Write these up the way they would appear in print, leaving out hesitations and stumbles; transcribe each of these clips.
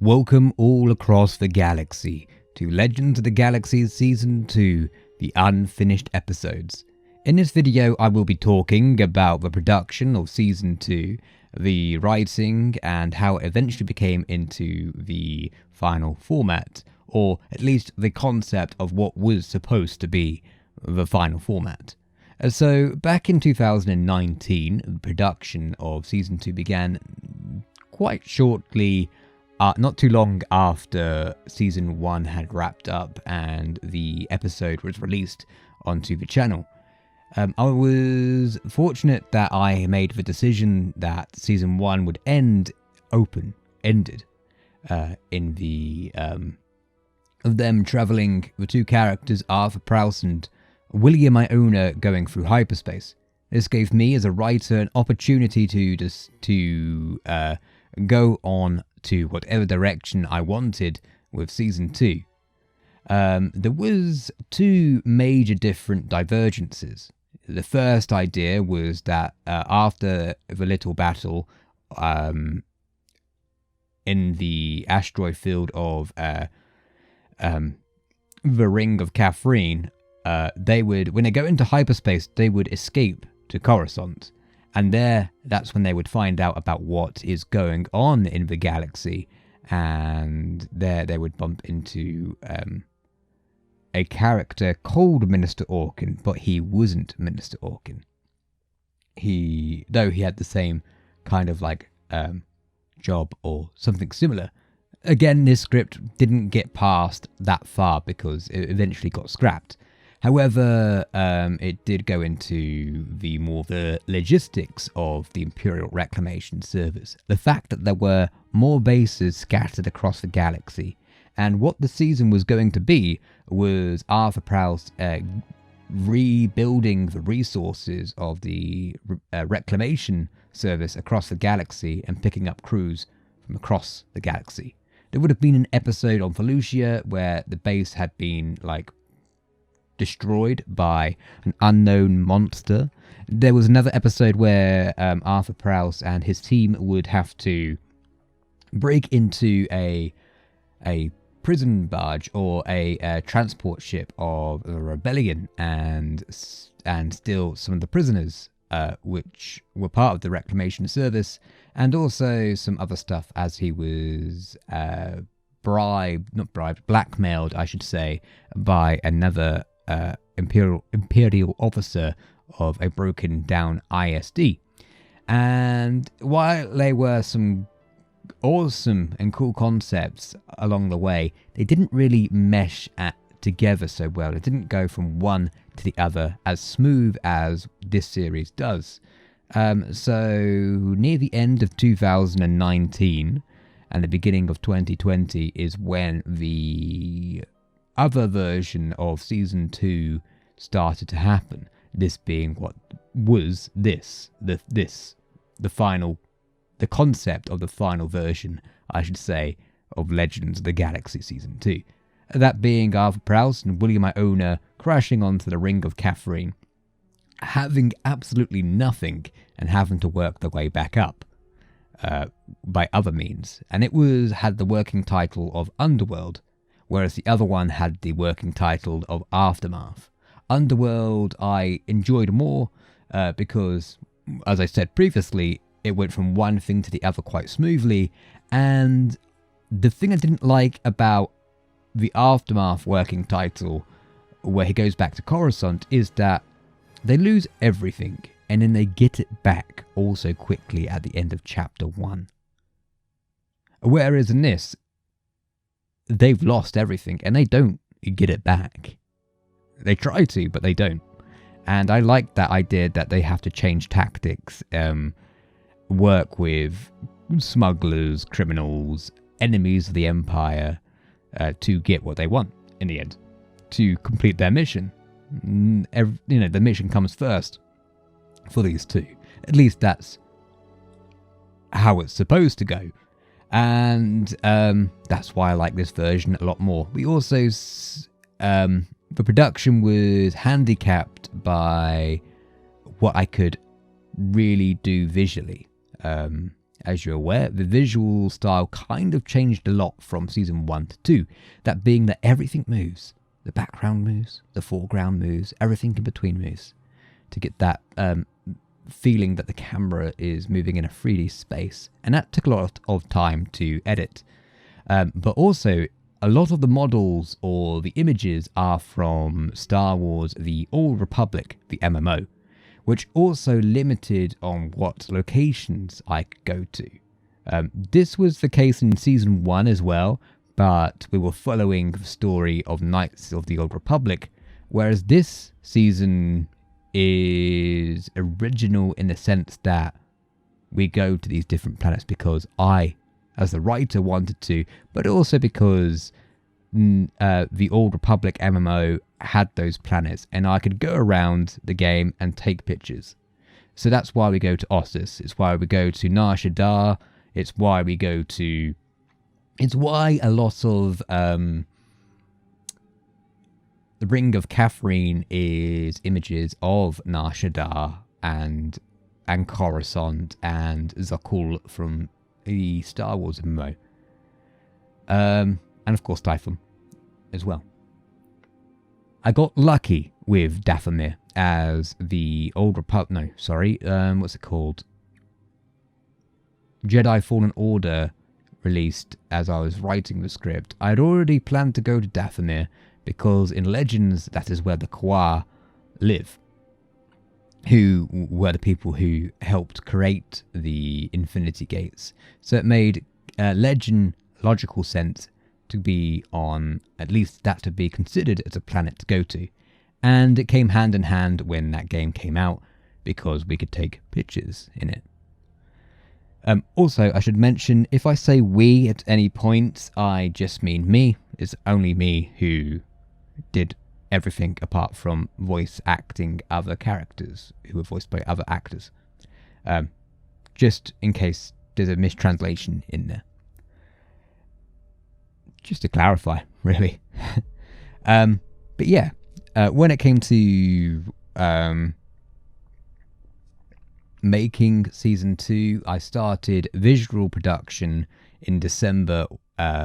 Welcome all across the galaxy to Legends of the Galaxy Season 2, the unfinished episodes. In this video I will be talking about the production of Season 2, the writing and how it eventually became into the final format, or at least the concept of what was supposed to be the final format. So back in 2019, the production of Season 2 began quite shortly, not too long after Season 1 had wrapped up and the episode was released onto the channel. I was fortunate that I made the decision that Season 1 would end open-ended, in the of them travelling, the two characters Arthur Prowse and William Iona going through hyperspace. This gave me as a writer an opportunity to go on to whatever direction I wanted with Season 2. There was two major different divergences. The first idea was that after the little battle in the asteroid field of the Ring of Catherine, they would, when they go into hyperspace, they would escape to Coruscant. And that's when they would find out about what is going on in the galaxy. And there they would bump into a character called Minister Awkin, but he wasn't Minister Awkin. Though he had the same kind of like job or something similar. Again, this script didn't get past that far because it eventually got scrapped. However, it did go into the logistics of the Imperial Reclamation Service. The fact that there were more bases scattered across the galaxy, and what the season was going to be was Arthur Prowse rebuilding the resources of the Reclamation Service across the galaxy and picking up crews from across the galaxy. There would have been an episode on Felucia where the base had been destroyed by an unknown monster. There was another episode where Arthur Prowse and his team would have to break into a prison barge or a transport ship of the rebellion and steal some of the prisoners, which were part of the Reclamation Service, and also some other stuff as he was blackmailed, I should say, by another imperial officer of a broken down ISD. And while there were some awesome and cool concepts along the way, they didn't really mesh together so well. It didn't go from one to the other as smooth as this series does. So near the end of 2019 and the beginning of 2020 is when the other version of Season 2 started to happen. This being what was the concept of the final version, I should say, of Legends of the Galaxy Season 2. That being Arthur Prowse and William Iona crashing onto the Ring of Catherine, having absolutely nothing and having to work their way back up by other means. And it had the working title of Underworld, whereas the other one had the working title of Aftermath. Underworld I enjoyed more because, as I said previously, it went from one thing to the other quite smoothly, and the thing I didn't like about the Aftermath working title, where he goes back to Coruscant, is that they lose everything, and then they get it back also quickly at the end of Chapter 1. Whereas in this, they've lost everything, and they don't get it back. They try to, but they don't. And I like that idea that they have to change tactics, work with smugglers, criminals, enemies of the Empire, to get what they want in the end, to complete their mission. The mission comes first for these two. At least that's how it's supposed to go. And that's why I like this version a lot more. We also, the production was handicapped by what I could really do visually. as you're aware, the visual style kind of changed a lot from season 1 to 2. That being that everything moves. The background moves, the foreground moves, everything in between moves. To get that feeling that the camera is moving in a 3D space. And that took a lot of time to edit. But also, a lot of the models or the images are from Star Wars The Old Republic, the MMO, which also limited on what locations I could go to. This was the case in Season 1 as well, but we were following the story of Knights of the Old Republic, whereas this season is original in the sense that we go to these different planets because I, as the writer, wanted to, but also because the Old Republic MMO had those planets and I could go around the game and take pictures. So that's why we go to Ossus, it's why we go to Nar Shaddaa, it's why a lot of the Ring of Catherine is images of Nar Shaddaa and Coruscant and Zakul from the Star Wars MMO. And of course Typhon as well. I got lucky with Dathomir as the Old Republic... what's it called? Jedi Fallen Order released as I was writing the script. I had already planned to go to Dathomir because in Legends that is where the Kwa live, who were the people who helped create the Infinity Gates. So it made Legend logical sense to be on, at least that to be considered as a planet to go to. And it came hand in hand when that game came out, because we could take pictures in it. Also, I should mention, if I say we at any point, I just mean me. It's only me who did everything apart from voice acting other characters who were voiced by other actors. Just in case there's a mistranslation in there. Just to clarify, really. But yeah, when it came to making Season 2, I started visual production in December,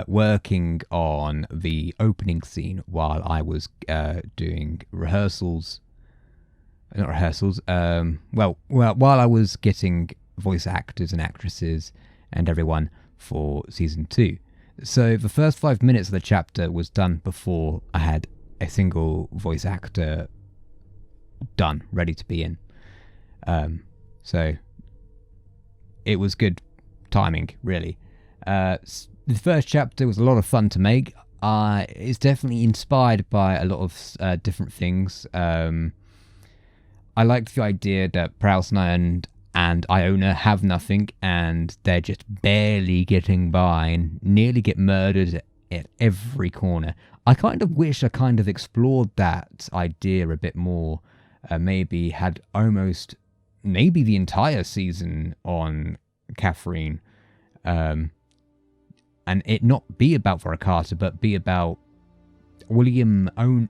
working on the opening scene while I was doing rehearsals. Not rehearsals, while I was getting voice actors and actresses and everyone for Season 2. So the first 5 minutes of the chapter was done before I had a single voice actor done, ready to be in. So it was good timing, really. The first chapter was a lot of fun to make. It's definitely inspired by a lot of different things. I liked the idea that Prowse9 and Iona have nothing, and they're just barely getting by and nearly get murdered at every corner. I kind of wish I kind of explored that idea a bit more. Maybe had almost the entire season on Catherine, and it not be about Voracata, but be about William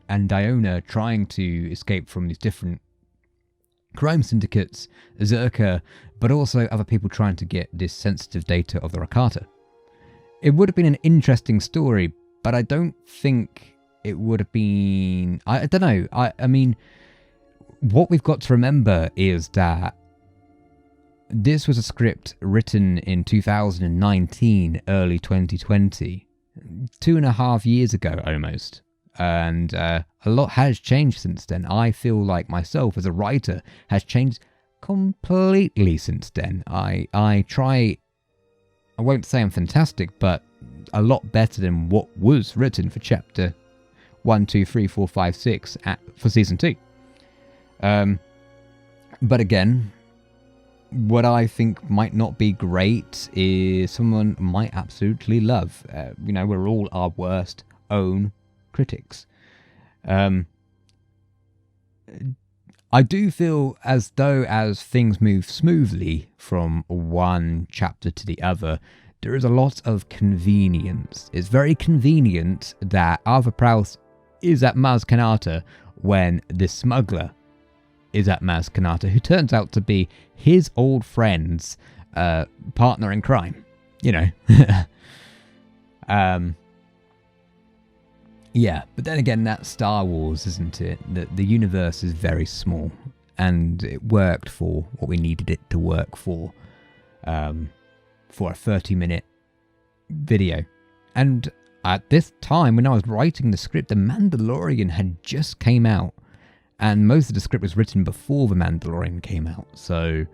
and Iona trying to escape from these different crime syndicates, Zerka, but also other people trying to get this sensitive data of the Rakata. It would have been an interesting story, but I don't think it would have been... I don't know. I mean, what we've got to remember is that this was a script written in 2019, early 2020, 2.5 years ago almost. And a lot has changed since then. I feel like myself as a writer has changed completely since then. I won't say I'm fantastic, but a lot better than what was written for chapter 1, 2, 3, 4, 5, 6 for season 2. But again, what I think might not be great is someone might absolutely love. We're all our worst own critics. I do feel as though as things move smoothly from one chapter to the other, there is a lot of convenience. It's very convenient that Arthur Prowse is at Maz Kanata when the smuggler is at Maz Kanata, who turns out to be his old friend's partner in crime, you know. Yeah, but then again, that's Star Wars, isn't it? The universe is very small, and it worked for what we needed it to work for a 30-minute video. And at this time, when I was writing the script, The Mandalorian had just came out, and most of the script was written before The Mandalorian came out. So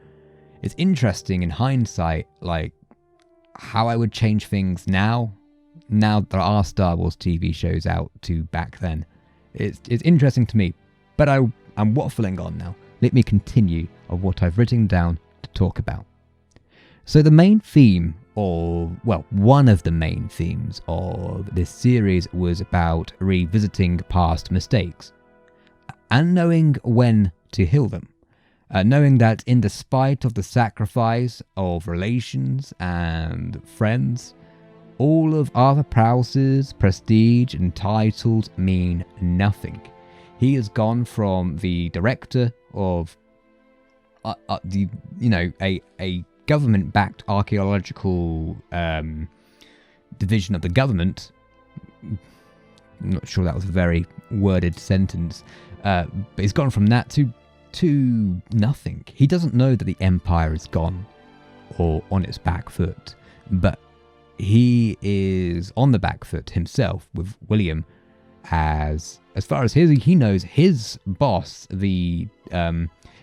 it's interesting in hindsight, like, how I would change things now there are Star Wars TV shows out to back then. It's interesting to me, but I'm waffling on now. Let me continue of what I've written down to talk about. So the main theme one of the main themes of this series was about revisiting past mistakes and knowing when to heal them. Knowing that in despite of the sacrifice of relations and friends, all of Arthur Prowse's prestige and titles mean nothing. He has gone from the director of a government-backed archaeological division of the government. I'm not sure that was a very worded sentence, but he's gone from that to nothing. He doesn't know that the Empire is gone or on its back foot, but he is on the back foot himself with William, as far as he knows, his boss, the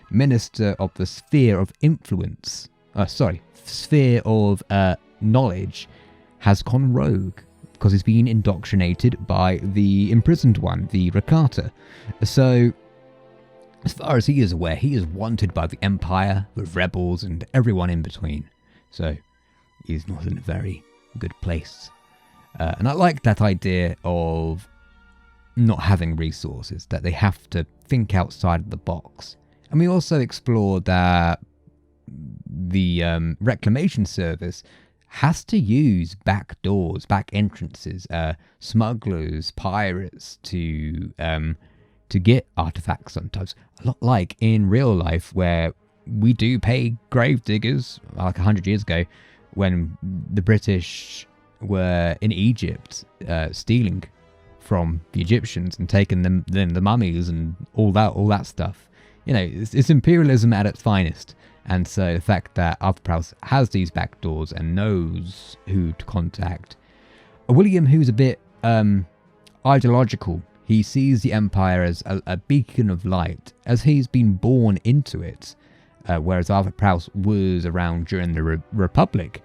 Minister of the Sphere of Influence, Sphere of Knowledge, has gone rogue because he's been indoctrinated by the imprisoned one, the Rakata. So, as far as he is aware, he is wanted by the Empire, the rebels, and everyone in between. So, he's not in a very good place. And I like that idea of not having resources, that they have to think outside of the box. And we also explored that the Reclamation Service has to use back doors, back entrances, smugglers, pirates to get artifacts sometimes. A lot like in real life, where we do pay grave diggers, like 100 years ago, when the British were in Egypt stealing from the Egyptians and taking them the mummies and all that stuff. You know, it's imperialism at its finest. And so the fact that Arthur Prowse has these back doors and knows who to contact. William, who's a bit ideological, he sees the Empire as a beacon of light, as he's been born into it. Whereas Arthur Prowse was around during the Republic.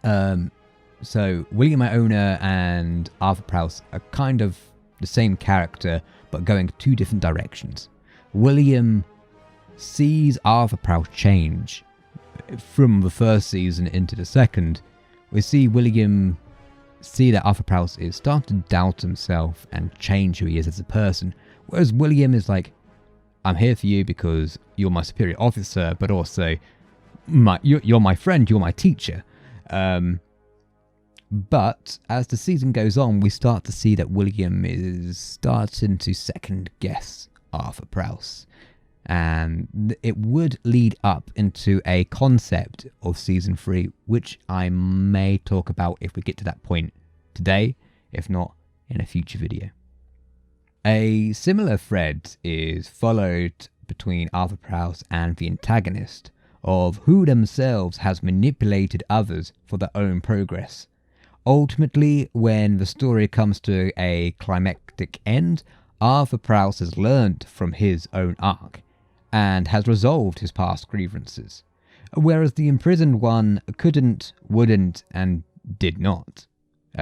So William Iona and Arthur Prowse are kind of the same character, but going two different directions. William sees Arthur Prowse change from the first season into the second. We see William see that Arthur Prowse is starting to doubt himself and change who he is as a person, whereas William is like, I'm here for you because you're my superior officer, but also you're my friend, you're my teacher. But as the season goes on, we start to see that William is starting to second guess Arthur Prowse. And it would lead up into a concept of season 3, which I may talk about if we get to that point today, if not in a future video. A similar thread is followed between Arthur Prowse and the antagonist of who themselves has manipulated others for their own progress. Ultimately, when the story comes to a climactic end, Arthur Prowse has learnt from his own arc and has resolved his past grievances, whereas the imprisoned one couldn't, wouldn't, and did not.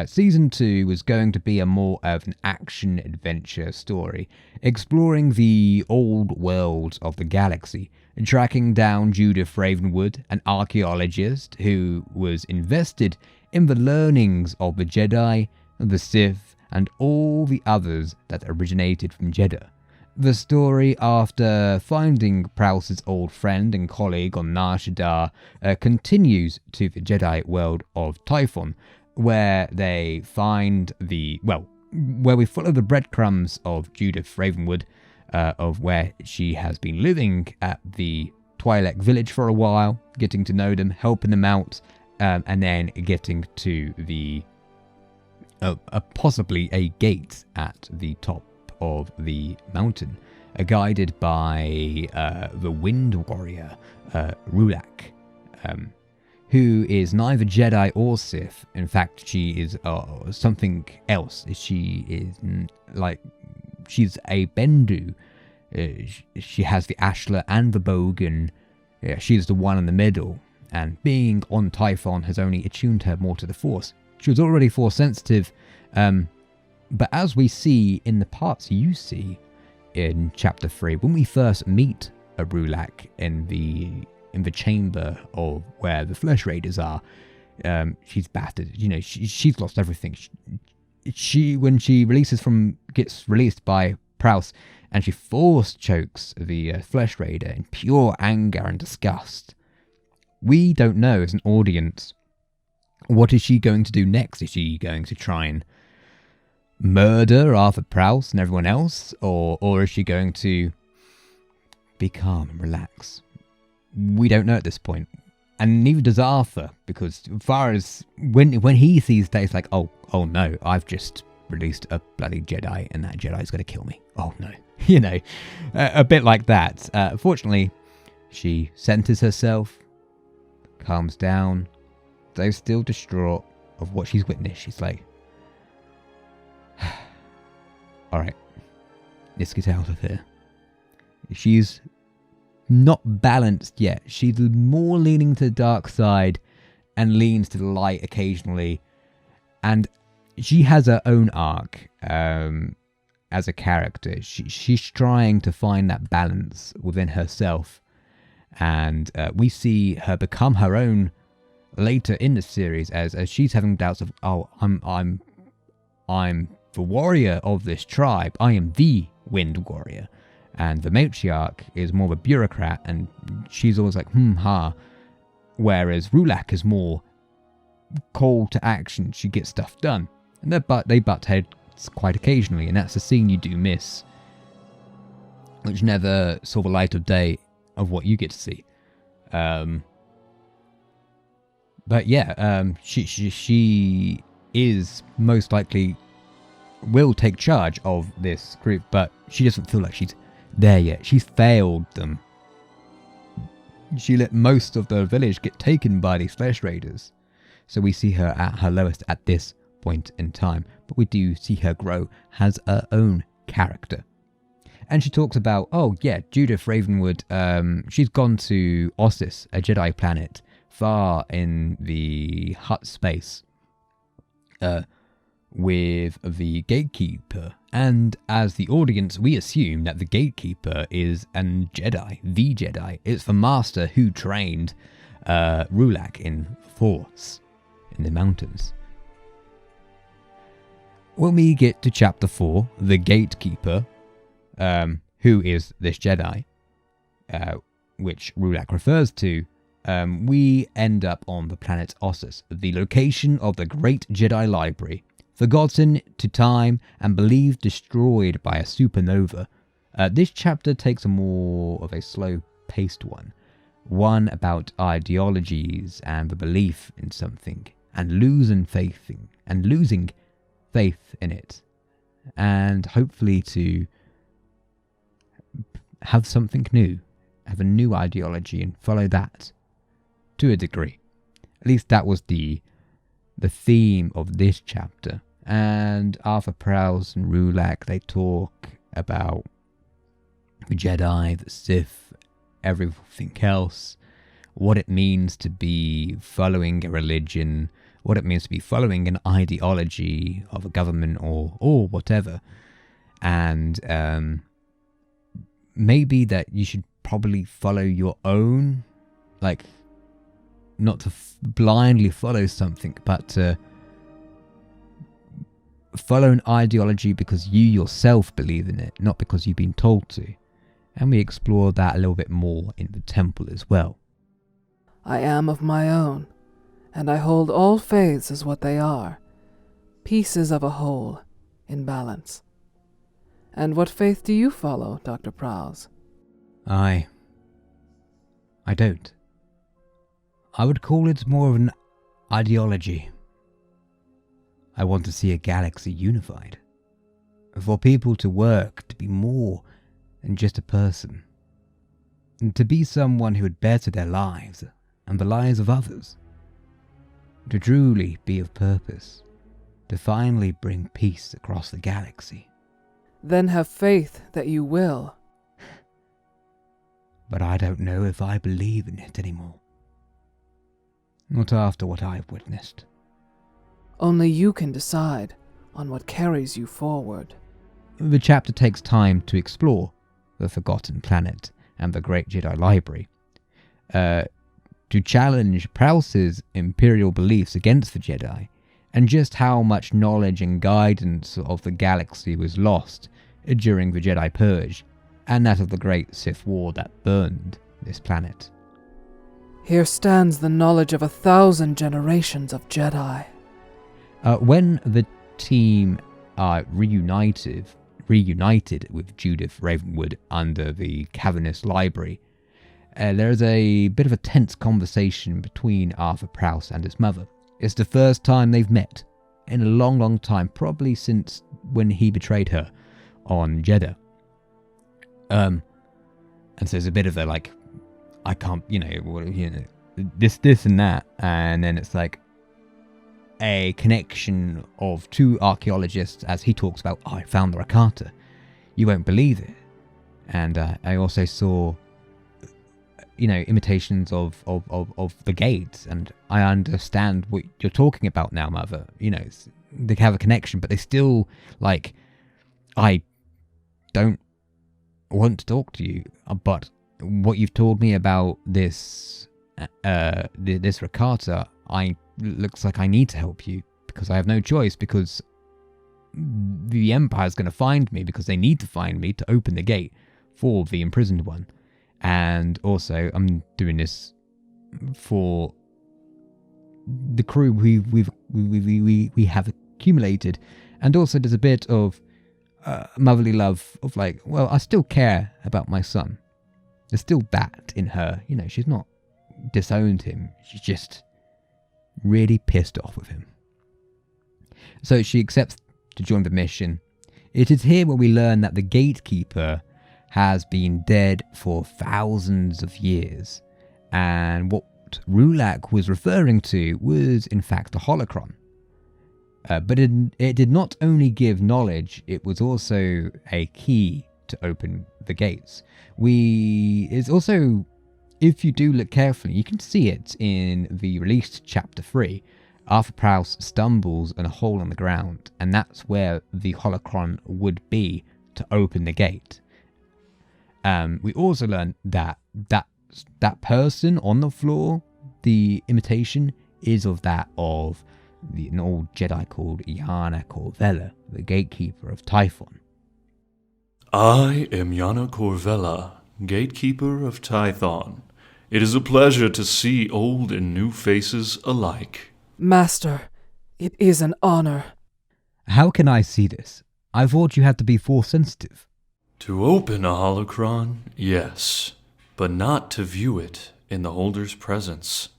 Season 2 was going to be a more of an action-adventure story, exploring the old worlds of the galaxy, tracking down Judith Ravenwood, an archaeologist who was invested in the learnings of the Jedi, the Sith, and all the others that originated from Jeddah. The story, after finding Prowse's old friend and colleague on Nar Shaddaa, continues to the Jedi world of Typhon, where they find where we follow the breadcrumbs of Judith Ravenwood, of where she has been living at the Twi'lek village for a while, getting to know them, helping them out, and then getting to the possibly a gate at the top of the mountain, guided by the Wind Warrior, Rullak, who is neither Jedi or Sith. In fact, she is something else. She is she's a Bendu. She has the Ashlar and the Bogan. She's the one in the middle. And being on Typhon has only attuned her more to the Force. She was already Force sensitive, but as we see in the parts you see in Chapter 3, when we first meet a Rullak in the chamber of where the Flesh Raiders are, she's battered. She's lost everything. She when she gets released by Prowse, and she force chokes the Flesh Raider in pure anger and disgust. We don't know as an audience, what is she going to do next? Is she going to try and murder Arthur Prowse and everyone else? Or is she going to be calm and relax? We don't know at this point. And neither does Arthur, because as far as when he sees that, it's like, oh no, I've just released a bloody Jedi and that Jedi's going to kill me. Oh no. A bit like that. Fortunately, she centers herself, calms down, though still distraught of what she's witnessed. She's like, alright, let's get out of here. She's not balanced yet. She's more leaning to the dark side and leans to the light occasionally. And she has her own arc as a character. She's trying to find that balance within herself. And we see her become her own later in the series as she's having doubts of, I'm the warrior of this tribe. I am the Wind Warrior. And the Matriarch is more of a bureaucrat, and she's always like, ha. Whereas Rullak is more call to action. She gets stuff done. And they butt heads quite occasionally, and that's a scene you do miss, which never saw the light of day of what you get to see. But yeah, she is most likely will take charge of this group, but she doesn't feel like she's there yet. She's failed them. She let most of the village get taken by these Flesh Raiders. So we see her at her lowest at this point in time. But we do see her grow as her own character. And she talks about, Judith Ravenwood, she's gone to Ossus, a Jedi planet, far in the Hutt space, with the Gatekeeper. And as the audience, we assume that the Gatekeeper is a Jedi, the Jedi. It's the Master who trained Rullak in Force, in the mountains. When we get to Chapter 4, the Gatekeeper, who is this Jedi, which Rullak refers to, we end up on the planet Ossus, the location of the Great Jedi Library, forgotten to time and believed destroyed by a supernova. This chapter takes a more of a slow-paced one about ideologies and the belief in something, and losing faith in it, and hopefully to have something new, have a new ideology and follow that to a degree. At least that was the theme of this chapter. And Arthur Prowse and Rullak, they talk about the Jedi, the Sith, everything else, what it means to be following a religion, what it means to be following an ideology of a government or whatever. And maybe that you should probably follow your own, like, not to blindly follow something, but to follow an ideology because you yourself believe in it, not because you've been told to. And we explore that a little bit more in the temple as well. I am of my own, and I hold all faiths as what they are, pieces of a whole, in balance. And what faith do you follow, Dr. Prowse? I I don't. I would call it more of an ideology. I want to see a galaxy unified. For people to work to be more than just a person. And to be someone who would better their lives and the lives of others. To truly be of purpose. To finally bring peace across the galaxy. Then have faith that you will. But I don't know if I believe in it anymore. Not after what I've witnessed. Only you can decide on what carries you forward. The chapter takes time to explore the Forgotten Planet and the Great Jedi Library, to challenge Prowse's imperial beliefs against the Jedi, and just how much knowledge and guidance of the galaxy was lost during the Jedi Purge, and that of the Great Sith War that burned this planet. Here stands the knowledge of 1,000 generations of Jedi. When the team are reunited with Judith Ravenwood under the cavernous library, there's a bit of a tense conversation between Arthur Prowse and his mother. It's the first time they've met in a long, long time, probably since when he betrayed her on Jeddah. And so there's a bit of a like, I can't, this and that, and then it's like a connection of two archaeologists as he talks about, I found the Rakata. You won't believe it. And I also saw, imitations of the gates, and I understand what you're talking about now, Mother. They have a connection, but they still, I don't want to talk to you, but what you've told me about this Rakata, looks like I need to help you, because I have no choice, because the Empire's going to find me, because they need to find me to open the gate for the Imprisoned one. And also, I'm doing this for the crew we have accumulated, and also there's a bit of motherly love of I still care about my son. There's still that in her, she's not disowned him, she's just really pissed off with him. So she accepts to join the mission. It is here where we learn that the gatekeeper has been dead for thousands of years, and what Rullak was referring to was in fact a holocron. But it did not only give knowledge, it was also a key to open the gates. It's also, if you do look carefully, you can see it in the released chapter 3. Arthur Prowse stumbles in a hole in the ground, and that's where the holocron would be to open the gate. We also learn that person on the floor, the imitation, is of an old Jedi called Yana Corvella, the gatekeeper of Typhon. I am Yana Corvella, gatekeeper of Typhon. It is a pleasure to see old and new faces alike. Master, it is an honor. How can I see this? I thought you had to be force sensitive. To open a holocron, yes, but not to view it in the holder's presence.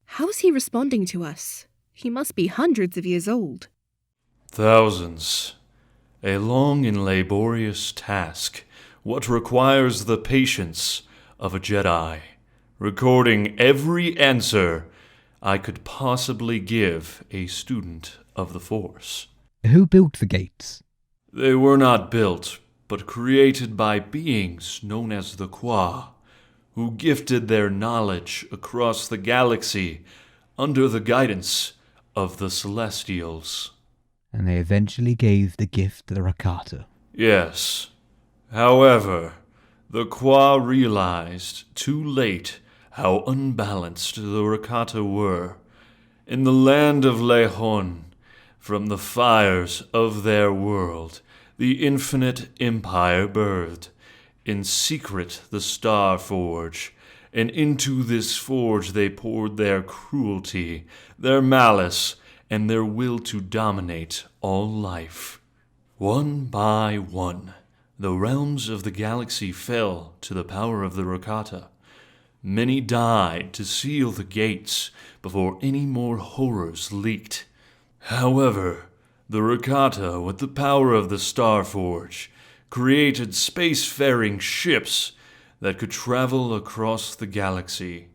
How is he responding to us? He must be hundreds of years old. Thousands. A long and laborious task, what requires the patience of a Jedi, recording every answer I could possibly give a student of the Force. Who built the gates? They were not built, but created by beings known as the Qua, who gifted their knowledge across the galaxy under the guidance of the Celestials. And they eventually gave the gift to the Rakata. Yes. However, the Qua realized too late how unbalanced the Rakata were. In the land of Lehon, from the fires of their world, the infinite empire birthed. In secret the Star Forge, and into this forge they poured their cruelty, their malice, and their will to dominate all life. One by one, the realms of the galaxy fell to the power of the Rakata. Many died to seal the gates before any more horrors leaked. However, the Rakata, with the power of the Starforge, created spacefaring ships that could travel across the galaxy,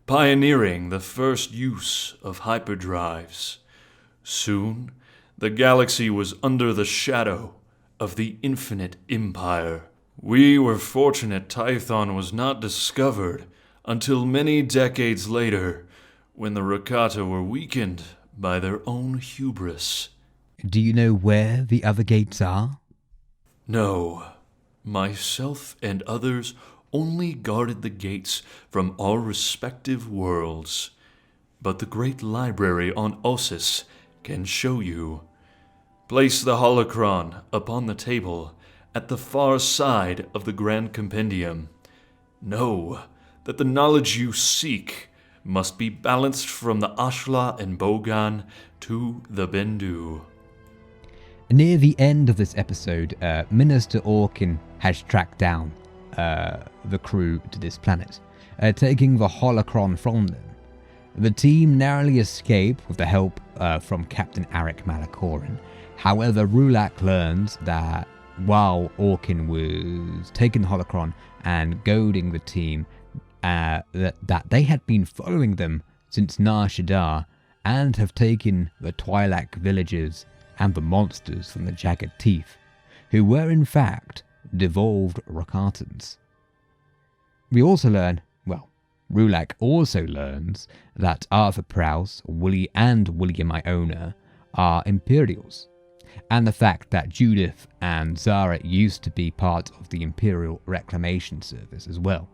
pioneering the first use of hyperdrives. Soon, the galaxy was under the shadow of the Infinite Empire. We were fortunate Tython was not discovered until many decades later, when the Rakata were weakened by their own hubris. Do you know where the other gates are? No, myself and others only guarded the gates from our respective worlds. But the great library on Osis can show you. Place the holocron upon the table at the far side of the Grand Compendium. Know that the knowledge you seek must be balanced from the Ashla and Bogan to the Bendu. Near the end of this episode, Minister Awkin has tracked down the crew to this planet, taking the holocron from them. The team narrowly escape with the help from Captain Arrick Malacorin. However, Rullak learns that while Awkin was taking the holocron and goading the team, that they had been following them since Nar Shaddaa and have taken the Twi'lek villagers and the monsters from the Jagged Teeth, who were in fact devolved Rakatans. We also learn, Rullak also learns that Arthur Prowse, Wooly and William Iona are Imperials, and the fact that Judith and Zara used to be part of the Imperial Reclamation Service as well.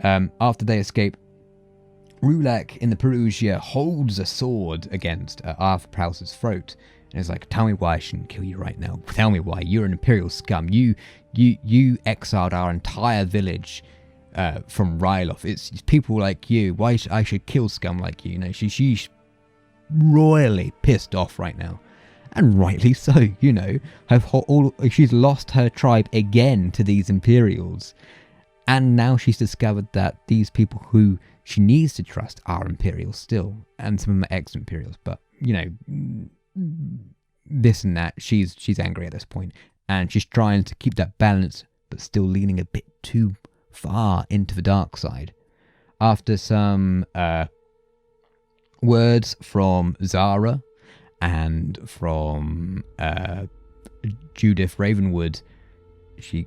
After they escape, Rullak in the Perusia holds a sword against Arthur Prowse's throat and is like, "Tell me why I shouldn't kill you right now. Tell me why. You're an Imperial scum. You exiled our entire village from Ryloth. It's people like you. Why I should kill scum like you? You know, she's royally pissed off right now, and rightly so. You know, she's lost her tribe again to these Imperials, and now she's discovered that these people who she needs to trust are Imperials still, and some of them are ex-Imperials. But you know, this and that. She's angry at this point, and she's trying to keep that balance, but still leaning a bit too far into the dark side. After some words from Zara and from Judith Ravenwood, she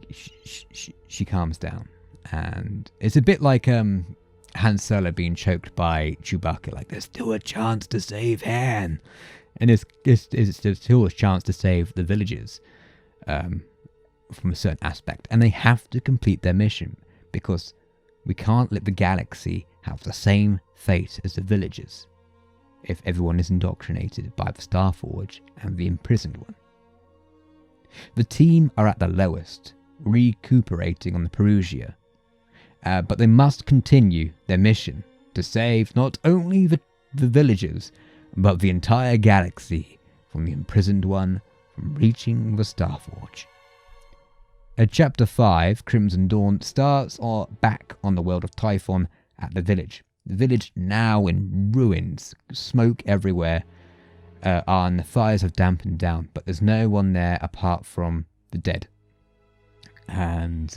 calms down, and it's a bit like Han Solo being choked by Chewbacca. Like, there's still a chance to save Han, and it's still a chance to save the villagers from a certain aspect, and they have to complete their mission, because we can't let the galaxy have the same fate as the villagers if everyone is indoctrinated by the Starforge and the Imprisoned One. The team are at the lowest, recuperating on the Perusia, but they must continue their mission to save not only the villagers, but the entire galaxy from the Imprisoned One from reaching the Starforge. Chapter 5, Crimson Dawn, starts back on the world of Typhon at the village. The village now in ruins, smoke everywhere, and the fires have dampened down, but there's no one there apart from the dead. And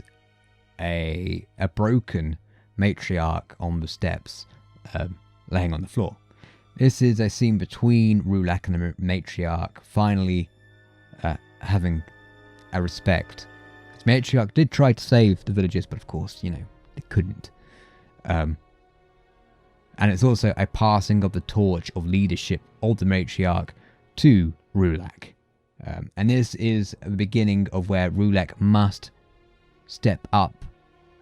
a broken matriarch on the steps, laying on the floor. This is a scene between Rullak and the matriarch finally having a respect. The matriarch did try to save the villagers, but of course, you know, they couldn't. And it's also a passing of the torch of leadership of the matriarch to Rullak. And this is the beginning of where Rullak must step up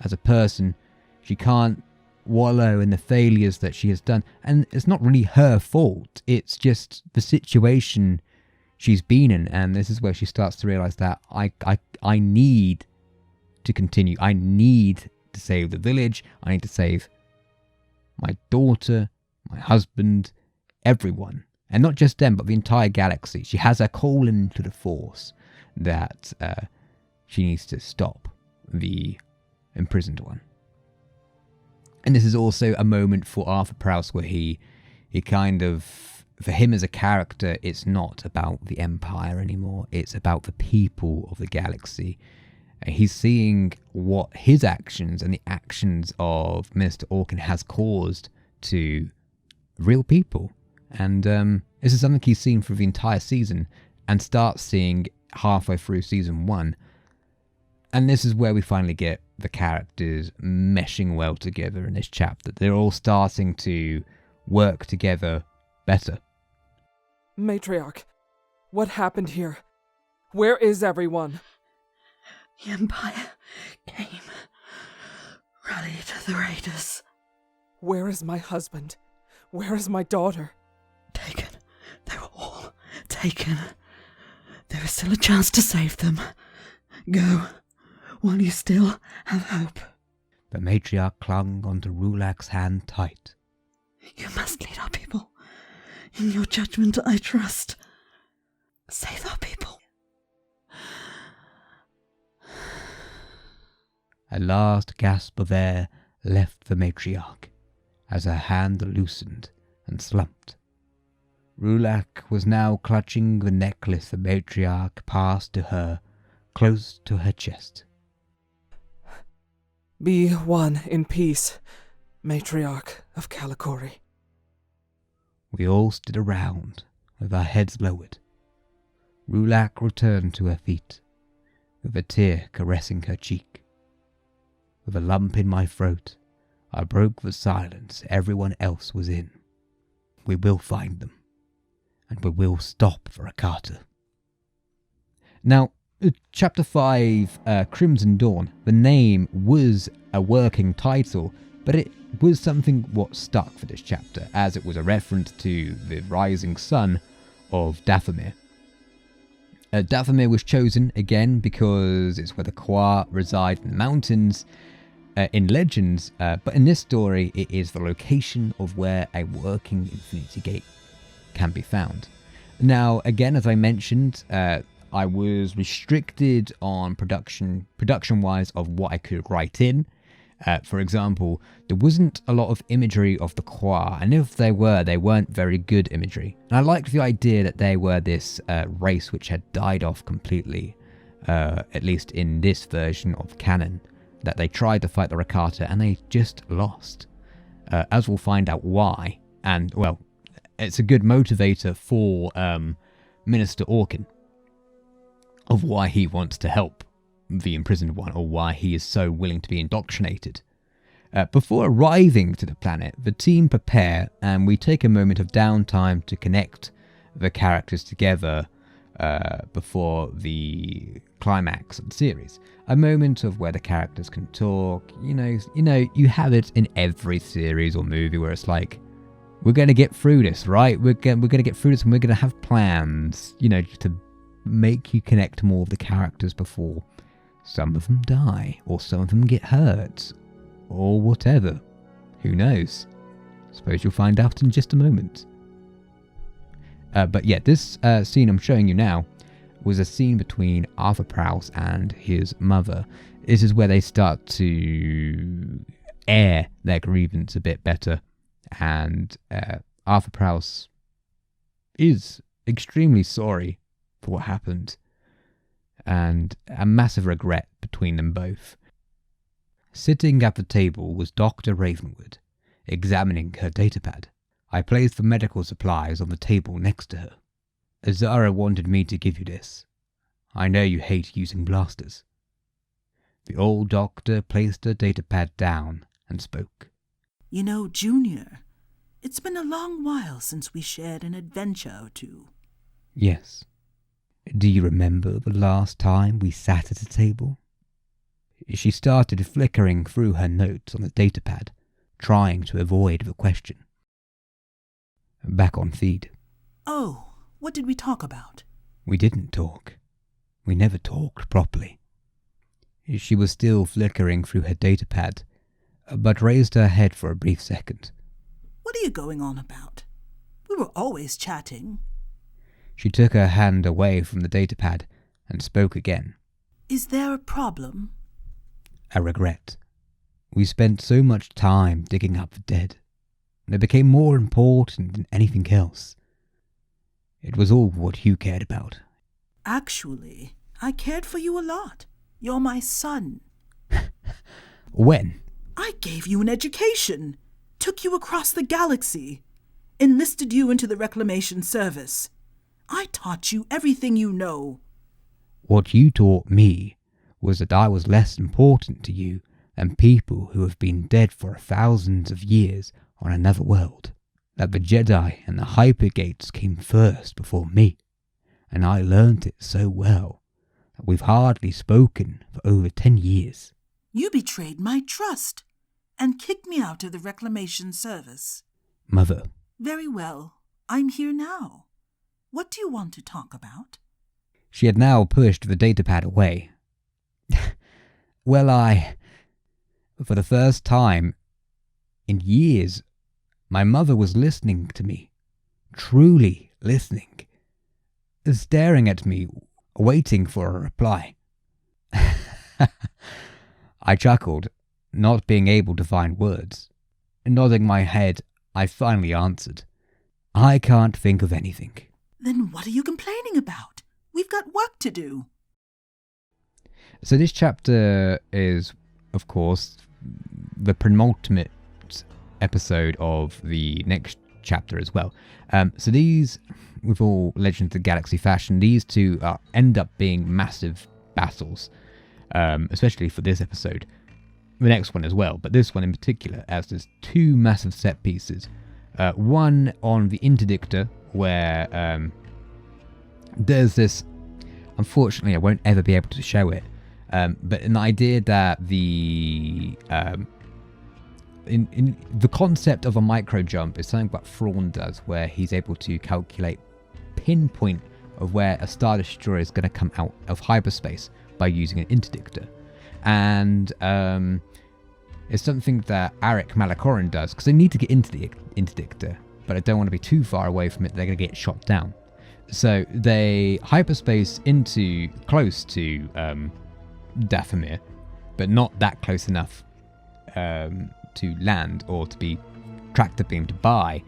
as a person. She can't wallow in the failures that she has done. And it's not really her fault. It's just the situation she's been in. And this is where she starts to realize that I need to continue. I need to save the village. I need to save my daughter, my husband, everyone. And not just them, but the entire galaxy. She has a call into the Force that she needs to stop the Imprisoned One. And this is also a moment for Arthur Prowse where he kind of, for him as a character, it's not about the Empire anymore. It's about the people of the galaxy. He's seeing what his actions and the actions of Mr. Awkin has caused to real people. And this is something he's seen through the entire season and starts seeing halfway through season 1. And this is where we finally get the characters meshing well together in this chapter. They're all starting to work together better. Matriarch, what happened here? Where is everyone? The Empire came, rallied the raiders. Where is my husband? Where is my daughter? Taken. They were all taken. There is still a chance to save them. Go, while you still have hope. The matriarch clung onto Rullak's hand tight. You must lead our people. In your judgment, I trust. Save our people. A last gasp of air left the matriarch as her hand loosened and slumped. Rullak was now clutching the necklace the matriarch passed to her, close to her chest. Be one in peace, matriarch of Malacorin. We all stood around, with our heads lowered. Rullak returned to her feet, with a tear caressing her cheek. With a lump in my throat, I broke the silence everyone else was in. We will find them, and we will stop the Rakata. Now, Chapter 5, Crimson Dawn, the name was a working title, but it was something what stuck for this chapter, as it was a reference to the rising sun of Dathomir. Dathomir was chosen, again, because it's where the Kwa reside in the mountains, in Legends, but in this story, it is the location of where a working Infinity Gate can be found. Now, again, as I mentioned, I was restricted on production-wise of what I could write in. For example, there wasn't a lot of imagery of the Kwa, and if they were, they weren't very good imagery. And I liked the idea that they were this race which had died off completely, at least in this version of canon, that they tried to fight the Rakata and they just lost. As we'll find out why, and, well, it's a good motivator for Minister Awkin, of why he wants to help the imprisoned one, or why he is so willing to be indoctrinated. Before arriving to the planet, the team prepare and we take a moment of downtime to connect the characters together before the climax of the series. A moment of where the characters can talk. You know, you have it in every series or movie where it's like, we're going to get through this, right? We're going to get through this and we're going to have plans, to make you connect more of the characters before some of them die, or some of them get hurt, or whatever. Who knows? Suppose you'll find out in just a moment. But yeah, this scene I'm showing you now was a scene between Arthur Prowse and his mother. This is where they start to air their grievance a bit better, and Arthur Prowse is extremely sorry for what happened, and a massive regret between them both. Sitting at the table was Dr. Ravenwood, examining her datapad. I placed the medical supplies on the table next to her. Zara wanted me to give you this. I know you hate using blasters. The old doctor placed her datapad down and spoke. You know, Junior, it's been a long while since we shared an adventure or two. Yes. Do you remember the last time we sat at a table? She started flickering through her notes on the datapad, trying to avoid the question. Back on feed. Oh, what did we talk about? We didn't talk. We never talked properly. She was still flickering through her datapad, but raised her head for a brief second. What are you going on about? We were always chatting. She took her hand away from the datapad and spoke again. Is there a problem? A regret. We spent so much time digging up the dead. They became more important than anything else. It was all what you cared about. Actually, I cared for you a lot. You're my son. When? I gave you an education, took you across the galaxy, enlisted you into the Reclamation Service. I taught you everything you know. What you taught me was that I was less important to you than people who have been dead for thousands of years on another world. That the Jedi and the Hypergates came first before me, and I learnt it so well that we've hardly spoken for over 10 years. You betrayed my trust and kicked me out of the Reclamation Service. Mother. Very well. I'm here now. What do you want to talk about? She had now pushed the datapad away. Well, for the first time in years, my mother was listening to me. Truly listening. Staring at me, waiting for a reply. I chuckled, not being able to find words. Nodding my head, I finally answered. I can't think of anything. Then what are you complaining about? We've got work to do. So this chapter is, of course, the penultimate episode of the next chapter as well. So these, with all Legends of the Galaxy fashion, these two end up being massive battles, especially for this episode. The next one as well, but this one in particular, as there's two massive set pieces. One on the Interdictor, where there's this, unfortunately I won't ever be able to show it, but an idea that the in the concept of a micro jump is something what Thrawn does, where he's able to calculate pinpoint of where a Star Destroyer is going to come out of hyperspace by using an interdictor. And it's something that Arrick Malacorin does, because they need to get into the interdictor, but I don't want to be too far away from it, they're going to get shot down. So they hyperspace into close to Dathomir, but not that close enough to land or to be tractor beamed by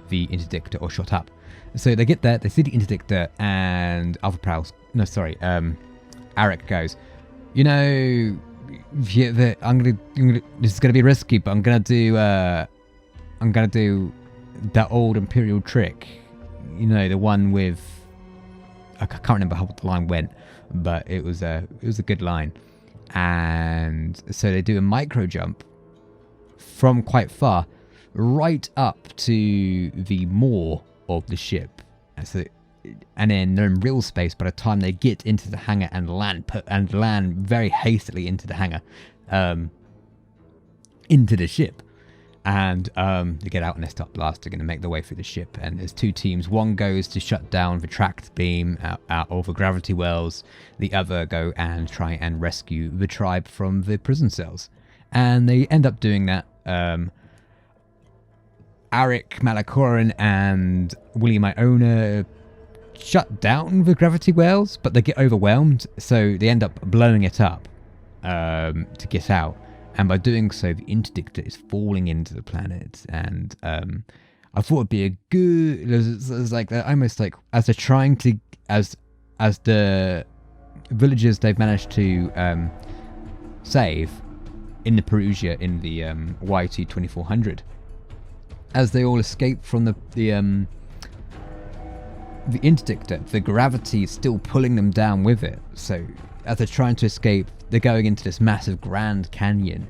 the interdictor or shot up. So they get there, they see the interdictor, and Arrick goes, you know, this is gonna be risky, but I'm gonna do that old Imperial trick, you know, the one with, I can't remember how the line went, but it was a good line. And so they do a micro jump from quite far right up to the maw of the ship, and then they're in real space by the time they get into the hangar and land very hastily into the hangar, into the ship. And they get out and they start blasting and they make their way through the ship. And there's two teams. One goes to shut down the tracked beam out over gravity wells. The other go and try and rescue the tribe from the prison cells. And they end up doing that. Arrick, Malacorin, and William Iona shut down the gravity wells, but they get overwhelmed, so they end up blowing it up to get out. And by doing so, the interdictor is falling into the planet. And I thought it'd be a good, it's like they're almost like as they're trying to, as the villagers they've managed to save in the Perugia in the YT 2400, as they all escape from the interdictor, the gravity is still pulling them down with it. So as they're trying to escape, they're going into this massive Grand Canyon,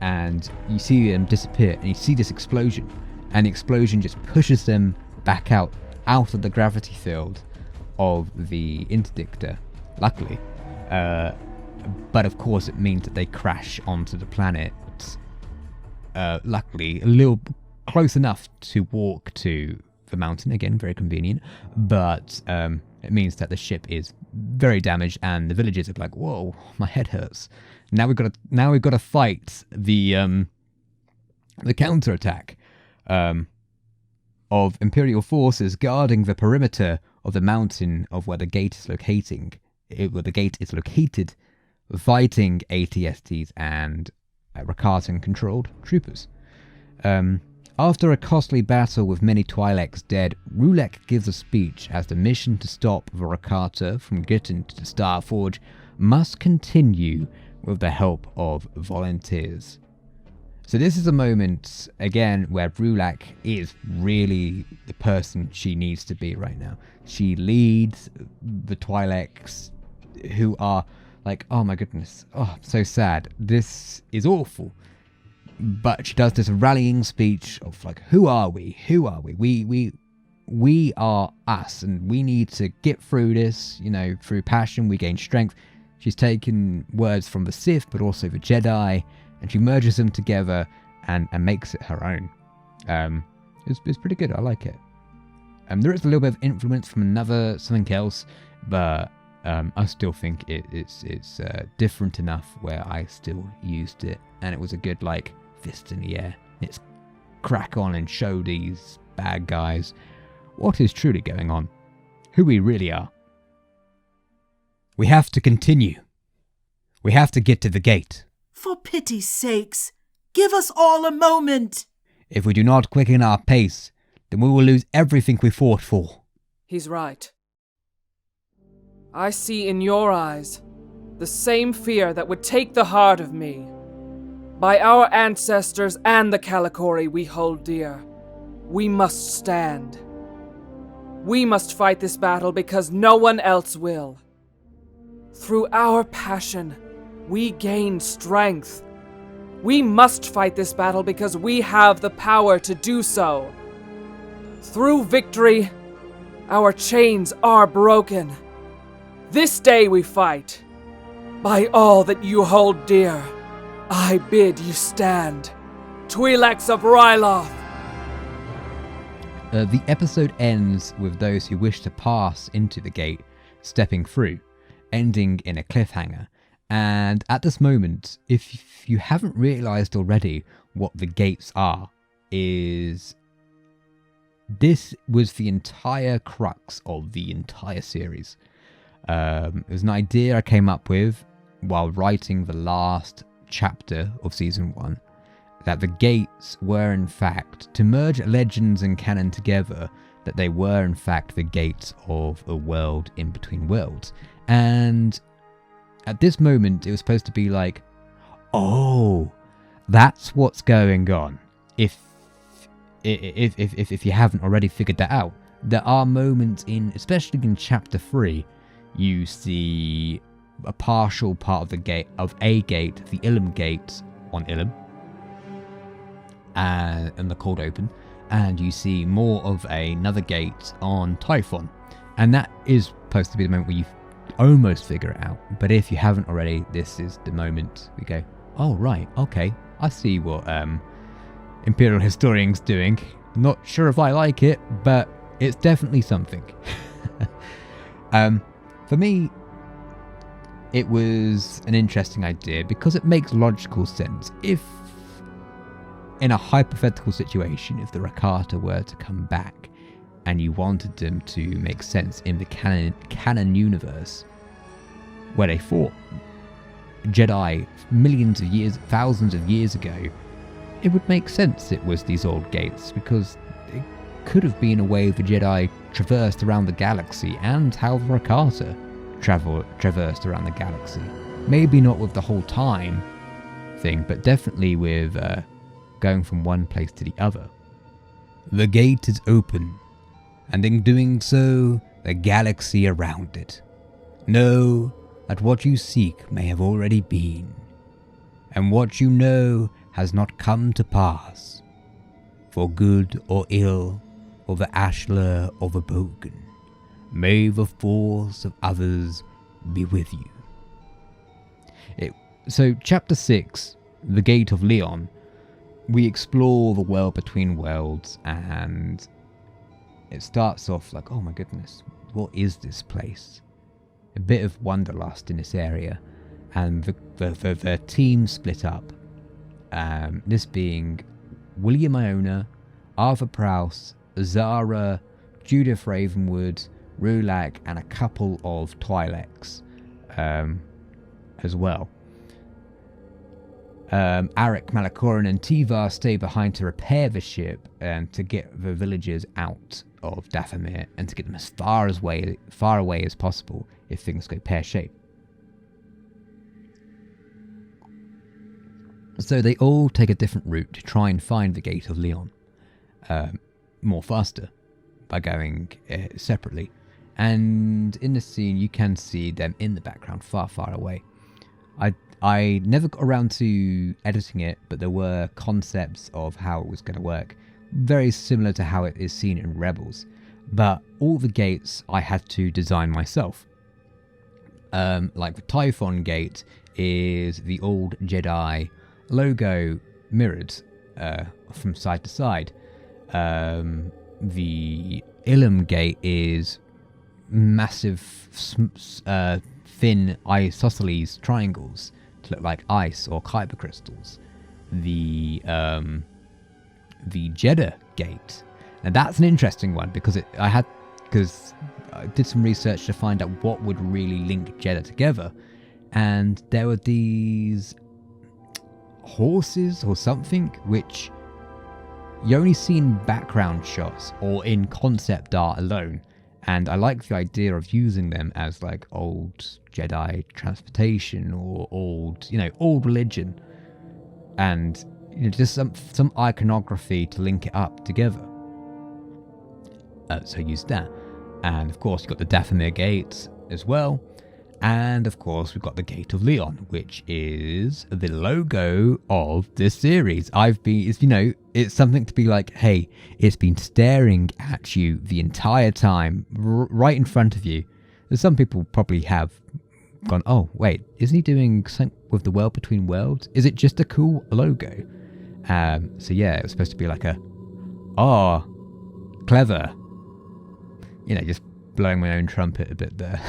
and you see them disappear, and you see this explosion, and the explosion just pushes them back out of the gravity field of the interdictor, luckily. But of course it means that they crash onto the planet, luckily, a little close enough to walk to the mountain, again, very convenient, but it means that the ship is very damaged, and the villagers are like, "Whoa, my head hurts." Now we've got to fight the counterattack of Imperial forces guarding the perimeter of the mountain of where the gate is located, fighting ATSTs and Rakatan-controlled troopers. After a costly battle with many Twi'leks dead, Rullak gives a speech as the mission to stop the Rakata from getting to the Starforge must continue with the help of volunteers. So this is a moment, again, where Rullak is really the person she needs to be right now. She leads the Twi'leks, who are like, oh my goodness, oh, so sad, this is awful. But she does this rallying speech of like, who are we? Who are we? We are us, and we need to get through this, through passion we gain strength. She's taken words from the Sith, but also the Jedi, and she merges them together and makes it her own. It's pretty good, I like it. There is a little bit of influence from something else, but I still think it's different enough where I still used it, and it was a good, fist in the air. Let's crack on and show these bad guys what is truly going on, who we really are. We have to continue. We have to get to the gate. For pity's sakes, give us all a moment. If we do not quicken our pace, then we will lose everything we fought for. He's right. I see in your eyes the same fear that would take the heart of me. By our ancestors and the Calicori we hold dear, we must stand. We must fight this battle because no one else will. Through our passion, we gain strength. We must fight this battle because we have the power to do so. Through victory, our chains are broken. This day we fight. By all that you hold dear, I bid you stand. Twi'leks of Ryloth. The episode ends with those who wish to pass into the gate stepping through, ending in a cliffhanger. And at this moment, if you haven't realised already what the gates are, this was the entire crux of the entire series. It was an idea I came up with while writing the last chapter of Season 1, that the gates were in fact, to merge legends and canon together, that they were in fact the gates of a world in between worlds. And at this moment, it was supposed to be like, oh, that's what's going on. If you haven't already figured that out, there are moments especially in Chapter 3, you see a partial part of the gate, the Ilum Gate on Ilum, and the cold open, and you see more of another gate on Typhon, and that is supposed to be the moment where you almost figure it out. But if you haven't already, this is the moment we go, oh right, okay, I see what Imperial Historian's doing. Not sure if I like it, but it's definitely something. For me, it was an interesting idea because it makes logical sense. If, in a hypothetical situation, if the Rakata were to come back and you wanted them to make sense in the canon universe where they fought Jedi millions of years, thousands of years ago, it would make sense it was these old gates, because it could have been a way the Jedi traversed around the galaxy, and how the Rakata traversed around the galaxy. Maybe not with the whole time thing, but definitely with going from one place to the other. The gate is open, and in doing so, the galaxy around it. Know that what you seek may have already been, and what you know has not come to pass, for good or ill, or the Ashlar or the Bogan. May the force of others be with you. So, Chapter 6, The Gate of Lehon, we explore the world between worlds, and it starts off like, oh my goodness, what is this place? A bit of wanderlust in this area, and the team split up. This being William Iona, Arthur Prowse, Zara, Judith Ravenwood, Rullak, and a couple of Twi'leks as well. Arrick, Malacorin, and Tiva stay behind to repair the ship and to get the villagers out of Dathomir and to get them as far away as possible if things go pear-shaped. So they all take a different route to try and find the Gate of Lehon more faster by going separately. And in the scene, you can see them in the background, far, far away. I never got around to editing it, but there were concepts of how it was going to work, very similar to how it is seen in Rebels. But all the gates I had to design myself. Like the Typhon gate is the old Jedi logo mirrored from side to side. The Ilum gate is massive thin isosceles triangles to look like ice or kyber crystals. The Jeddah Gate, and that's an interesting one because I did some research to find out what would really link Jeddah together, and there were these horses or something which you only see in background shots or in concept art alone. And I like the idea of using them as like old Jedi transportation or old religion, and just some iconography to link it up together. So use that, and of course you've got the Dathomir Gate as well, and of course we've got the Gate of Lehon, which is the logo of this series. It's something to be like, hey, it's been staring at you the entire time, right in front of you. There's some people probably have gone, oh wait, isn't he doing something with the world between worlds? Is it just a cool logo? So yeah, it was supposed to be like clever. Just blowing my own trumpet a bit there.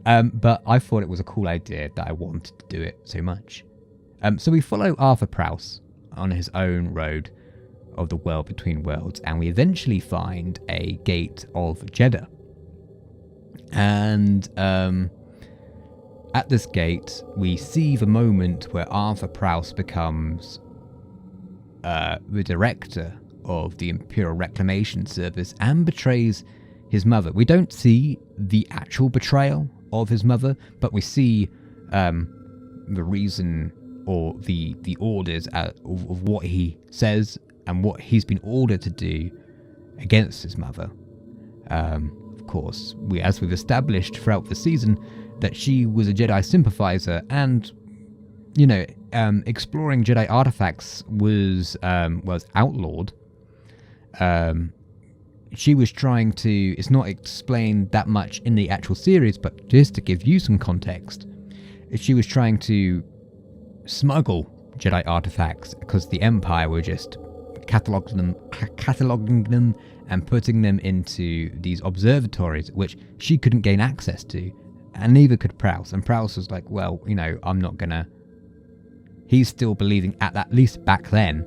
But I thought it was a cool idea that I wanted to do it so much. So we follow Arthur Prowse on his own road of the world between worlds, and we eventually find a gate of Jeddah. And at this gate, we see the moment where Arthur Prowse becomes the director of the Imperial Reclamation Service and betrays his mother. We don't see the actual betrayal of his mother, but we see the reason or the orders of what he says and what he's been ordered to do against his mother. Of course, as we've established throughout the season, that she was a Jedi sympathizer, and exploring Jedi artifacts was outlawed. She was trying to, it's not explained that much in the actual series, but just to give you some context, she was trying to smuggle Jedi artifacts because the Empire were just cataloguing them and putting them into these observatories, which she couldn't gain access to, and neither could Prowse. And Prowse was like, well, I'm not gonna... He's still believing, at least back then,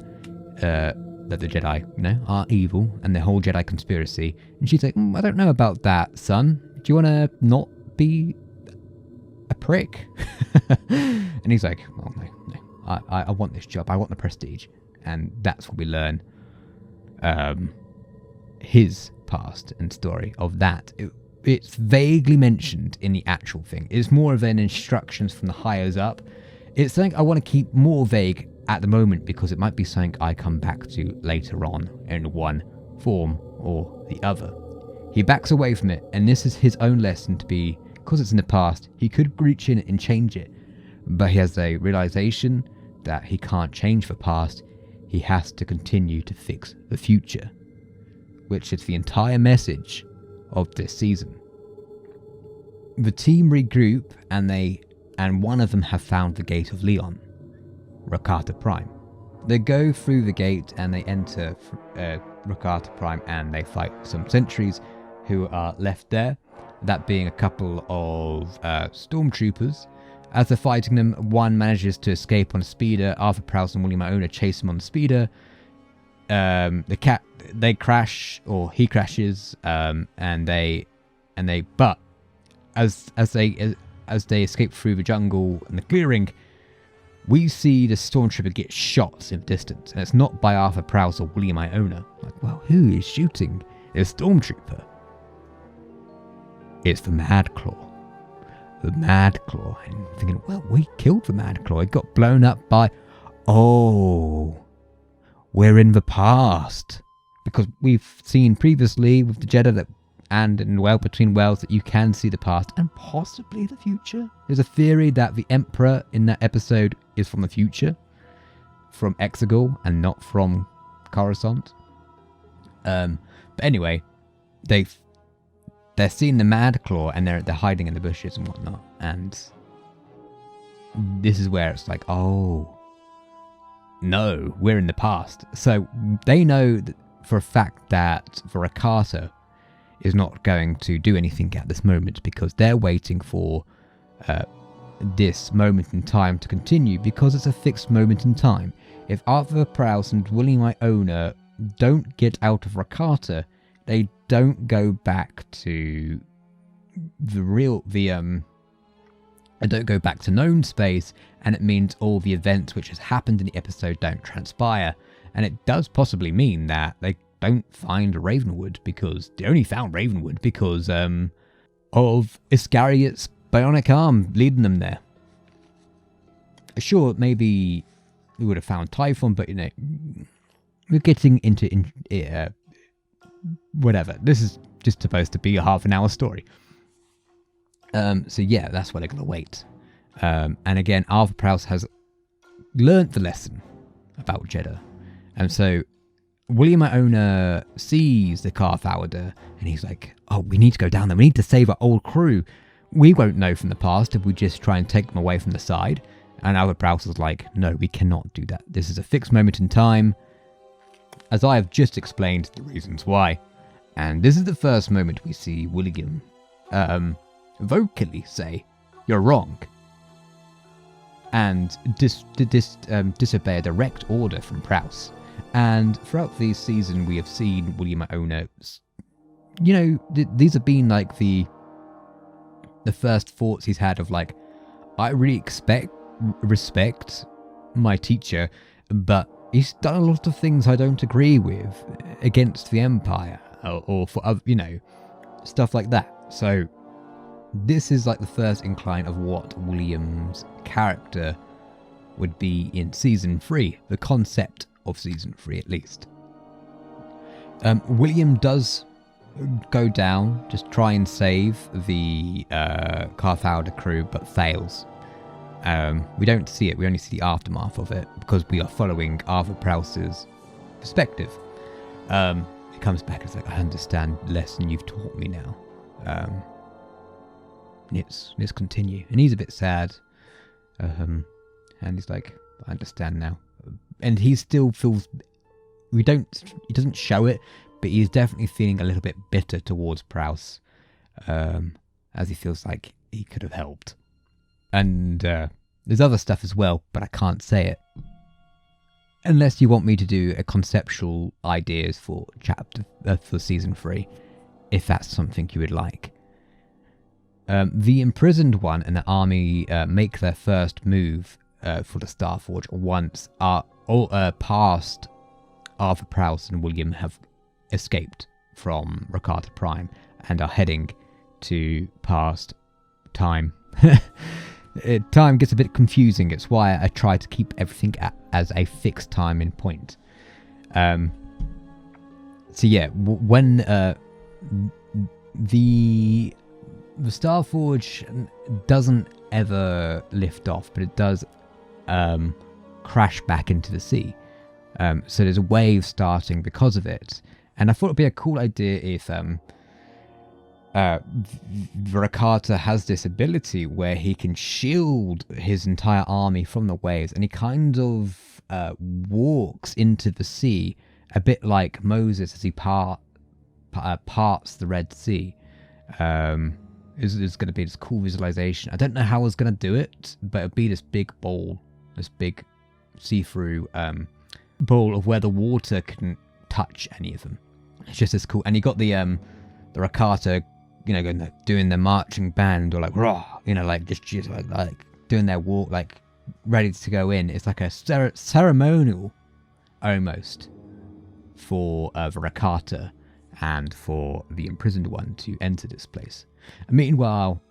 that the Jedi, are evil and the whole Jedi conspiracy. And she's like, I don't know about that, son. Do you want to not be a prick? And he's like, oh, no. I want this job. I want the prestige. And that's what we learn his past and story of that. It's vaguely mentioned in the actual thing. It's more of an instructions from the higher up. It's something I want to keep more vague at the moment because it might be something I come back to later on in one form or the other. He backs away from it, and this is his own lesson to be, because it's in the past, he could reach in and change it, but he has a realization that he can't change the past, he has to continue to fix the future, which is the entire message of this season. The team regroup, and one of them have found the Gate of Lehon, Rakata Prime. They go through the gate and they enter Rakata Prime, and they fight some sentries who are left there, that being a couple of stormtroopers. As they're fighting them, one manages to escape on a speeder. Arthur Prowse and William Iona chase him on the speeder. They crash, or he crashes, but as they escape through the jungle and the clearing, we see the stormtrooper get shot in the distance, and it's not by Arthur Prowse or William Iona. Like, well, who is shooting a stormtrooper? It's the Mad Claw. The Mad Claw. And I'm thinking, well, we killed the Mad Claw. It got blown up by... Oh, we're in the past. Because we've seen previously with the Jeddah that, and in Between Worlds, that you can see the past and possibly the future. There's a theory that the Emperor in that episode is from the future, from Exegol and not from Coruscant. But anyway, they're seeing the Mad Claw and they're hiding in the bushes and whatnot. And this is where it's like, oh, no, we're in the past. So they know that for a fact that Rakata is not going to do anything at this moment because they're waiting for this moment in time to continue because it's a fixed moment in time. If Arthur Prowse and William Iona don't get out of Rakata, they don't go back to don't go back to known space, and it means all the events which has happened in the episode don't transpire. And it does possibly mean that they don't find Ravenwood because they only found Ravenwood because of Iscariot's bionic arm leading them there. Sure, maybe we would have found Typhon, but we're getting into whatever. This is just supposed to be a half an hour story. So yeah, that's why they're going to wait. And again, Arthur Prowse has learnt the lesson about Jeddah. And so William Iona sees the Carthowder and he's like, oh, we need to go down there. We need to save our old crew. We won't know from the past if we just try and take them away from the side. And Arthur Prowse is like, no, we cannot do that. This is a fixed moment in time. As I have just explained the reasons why. And this is the first moment we see William vocally say, you're wrong. And disobey a direct order from Prowse. And throughout the season, we have seen William Iona, these have been like the first thoughts he's had of like, I really respect my teacher, but he's done a lot of things I don't agree with against the Empire or for, stuff like that. So this is like the first incline of what William's character would be in Season 3, the concept of Season 3 at least. William does go down, just try and save the Carthowder crew, but fails. We don't see it, we only see the aftermath of it, because we are following Arthur Prowse's perspective. He comes back and is like, I understand the lesson you've taught me now. Let's continue. And he's a bit sad. And he's like, I understand now. And he still feels... He doesn't show it, but he's definitely feeling a little bit bitter towards Prowse. As he feels like he could have helped. And there's other stuff as well, but I can't say it. Unless you want me to do a conceptual ideas for for Season 3, if that's something you would like. The Imprisoned one and the army make their first move for the Starforge once past Arthur Prowse and William have escaped from Rakata Prime and are heading to past time. Time gets a bit confusing. It's why I try to keep everything as a fixed time in point. So yeah, when the Starforge doesn't ever lift off, but it does crash back into the sea. So there's a wave starting because of it. And I thought it'd be a cool idea if Rakata has this ability where he can shield his entire army from the waves, and he kind of walks into the sea, a bit like Moses as he parts the Red Sea. There's going to be this cool visualization. I don't know how I was going to do it, but it'd be this big ball, this big see-through ball of where the water couldn't touch any of them. It's just as cool. And you got the Rakata, doing their marching band, or like raw, like just like doing their walk, like ready to go in. It's like a ceremonial, almost, for the Rakata and for the imprisoned one to enter this place. And meanwhile,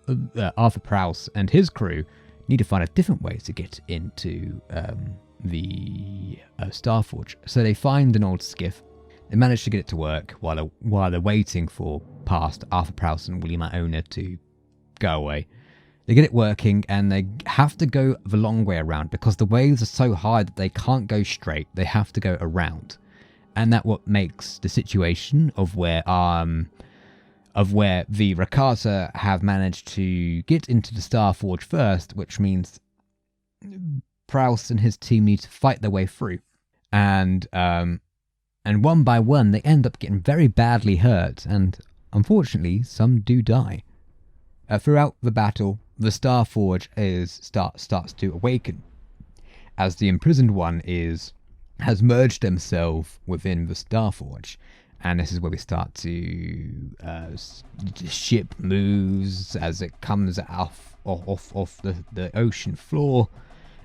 Arthur Prowse and his crew need to find a different way to get into the Starforge. So they find an old skiff. They manage to get it to work while they're waiting for past Arthur Prowse and William Iona to go away. They get it working, and they have to go the long way around because the waves are so high that they can't go straight. They have to go around, and that's what makes the situation of where the Rakata have managed to get into the Starforge first, which means Prowse and his team need to fight their way through, and one by one they end up getting very badly hurt, and unfortunately some do die. Throughout the battle, the Starforge starts to awaken, as the imprisoned one has merged themselves within the Starforge, and this is where we start to the ship moves as it comes off the ocean floor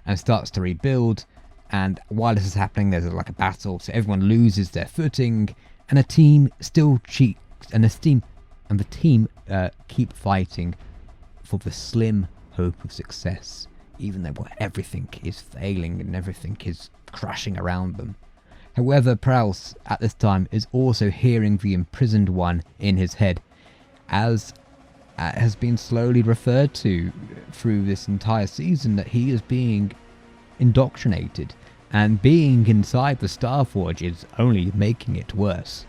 and starts to rebuild. And while this is happening, there's like a battle, so everyone loses their footing, and the team still cheats, and the team keep fighting for the slim hope of success, even though everything is failing and everything is crashing around them. However, Prowse at this time is also hearing the imprisoned one in his head, as has been slowly referred to through this entire season, that he is being indoctrinated, and being inside the Starforge is only making it worse.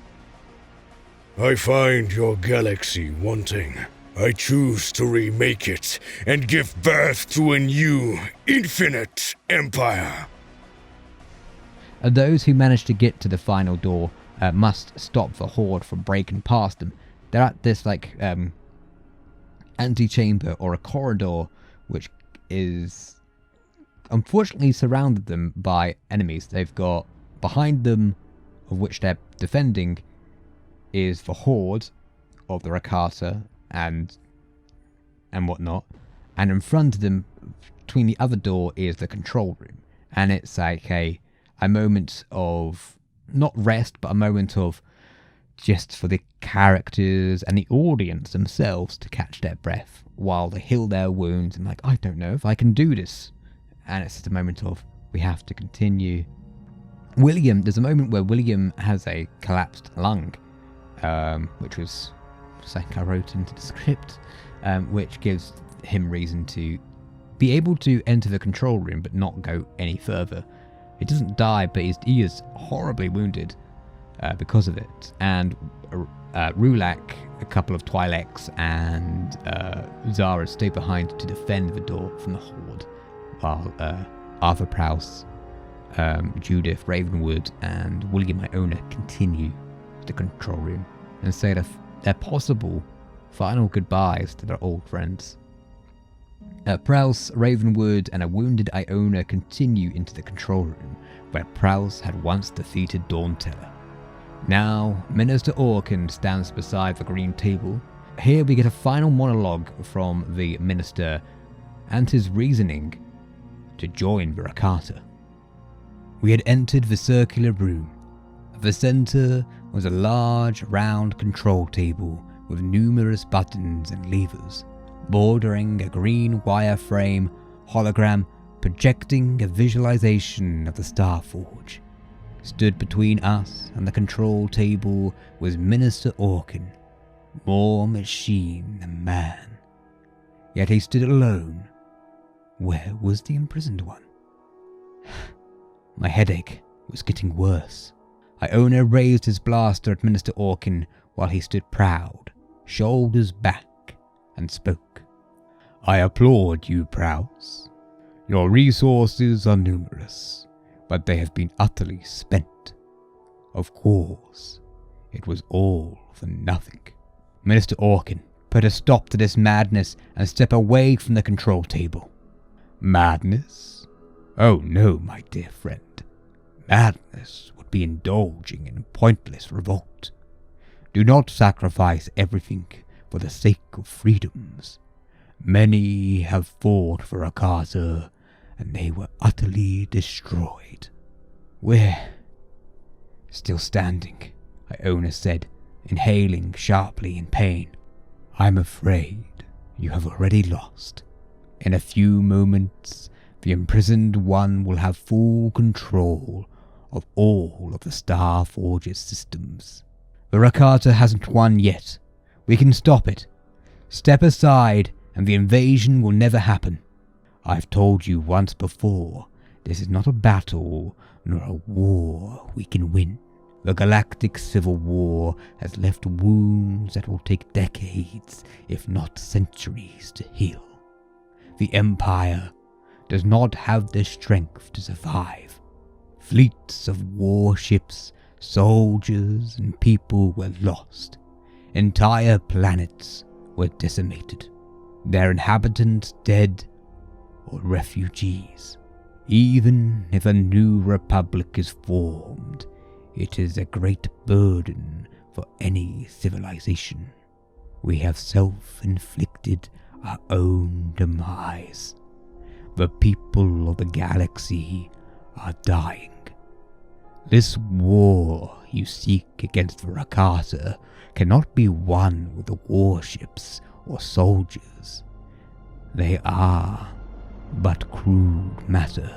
I find your galaxy wanting. I choose to remake it and give birth to a new, infinite empire. Those who manage to get to the final door must stop the Horde from breaking past them. They're at this antechamber or a corridor, which is unfortunately surrounded them by enemies. They've got behind them, of which they're defending, is the Horde of the Rakata and whatnot, and in front of them, between the other door, is the control room, and it's like a moment of not rest, but a moment of just for the characters and the audience themselves to catch their breath while they heal their wounds and I don't know if I can do this. And it's just a moment of, we have to continue. There's a moment where William has a collapsed lung, which was something I wrote into the script, which gives him reason to be able to enter the control room but not go any further. He doesn't die, but he is horribly wounded because of it. And Rullak, a couple of Twi'leks, and Zara stay behind to defend the door from the Horde, while Arthur Prowse, Judith, Ravenwood, and William Iona continue to the control room and say their possible final goodbyes to their old friends. Prowse, Ravenwood, and a wounded Iona continue into the control room, where Prowse had once defeated Dawnteller. Now, Minister Awkin stands beside the green table. Here we get a final monologue from the Minister and his reasoning to join the Rakata. We had entered the circular room. At the centre was a large, round control table with numerous buttons and levers, bordering a green wireframe hologram projecting a visualization of the Starforge. Stood between us and the control table was Minister Awkin, more machine than man. Yet he stood alone. Where was the imprisoned one? My headache was getting worse. Iona raised his blaster at Minister Awkin while he stood proud, shoulders back, and spoke. I applaud you, Prowse. Your resources are numerous, but they have been utterly spent. Of course, it was all for nothing. Minister Awkin, put a stop to this madness and step away from the control table. Madness? Oh no, my dear friend. Madness would be indulging in pointless revolt. Do not sacrifice everything for the sake of freedoms. Many have fought for Rakata, and they were utterly destroyed. We're still standing, Iona said, inhaling sharply in pain. I'm afraid you have already lost. In a few moments, the imprisoned one will have full control of all of the Star Forge's systems. The Rakata hasn't won yet. We can stop it. Step aside and the invasion will never happen. I've told you once before, this is not a battle nor a war we can win. The galactic civil war has left wounds that will take decades, if not centuries, to heal. The Empire does not have the strength to survive. Fleets of warships, soldiers, and people were lost. Entire planets were decimated, their inhabitants dead or refugees. Even if a new republic is formed, it is a great burden for any civilization. We have self-inflicted our own demise. The people of the galaxy are dying. This war you seek against the Rakata cannot be won with the warships or soldiers. They are but crude matter.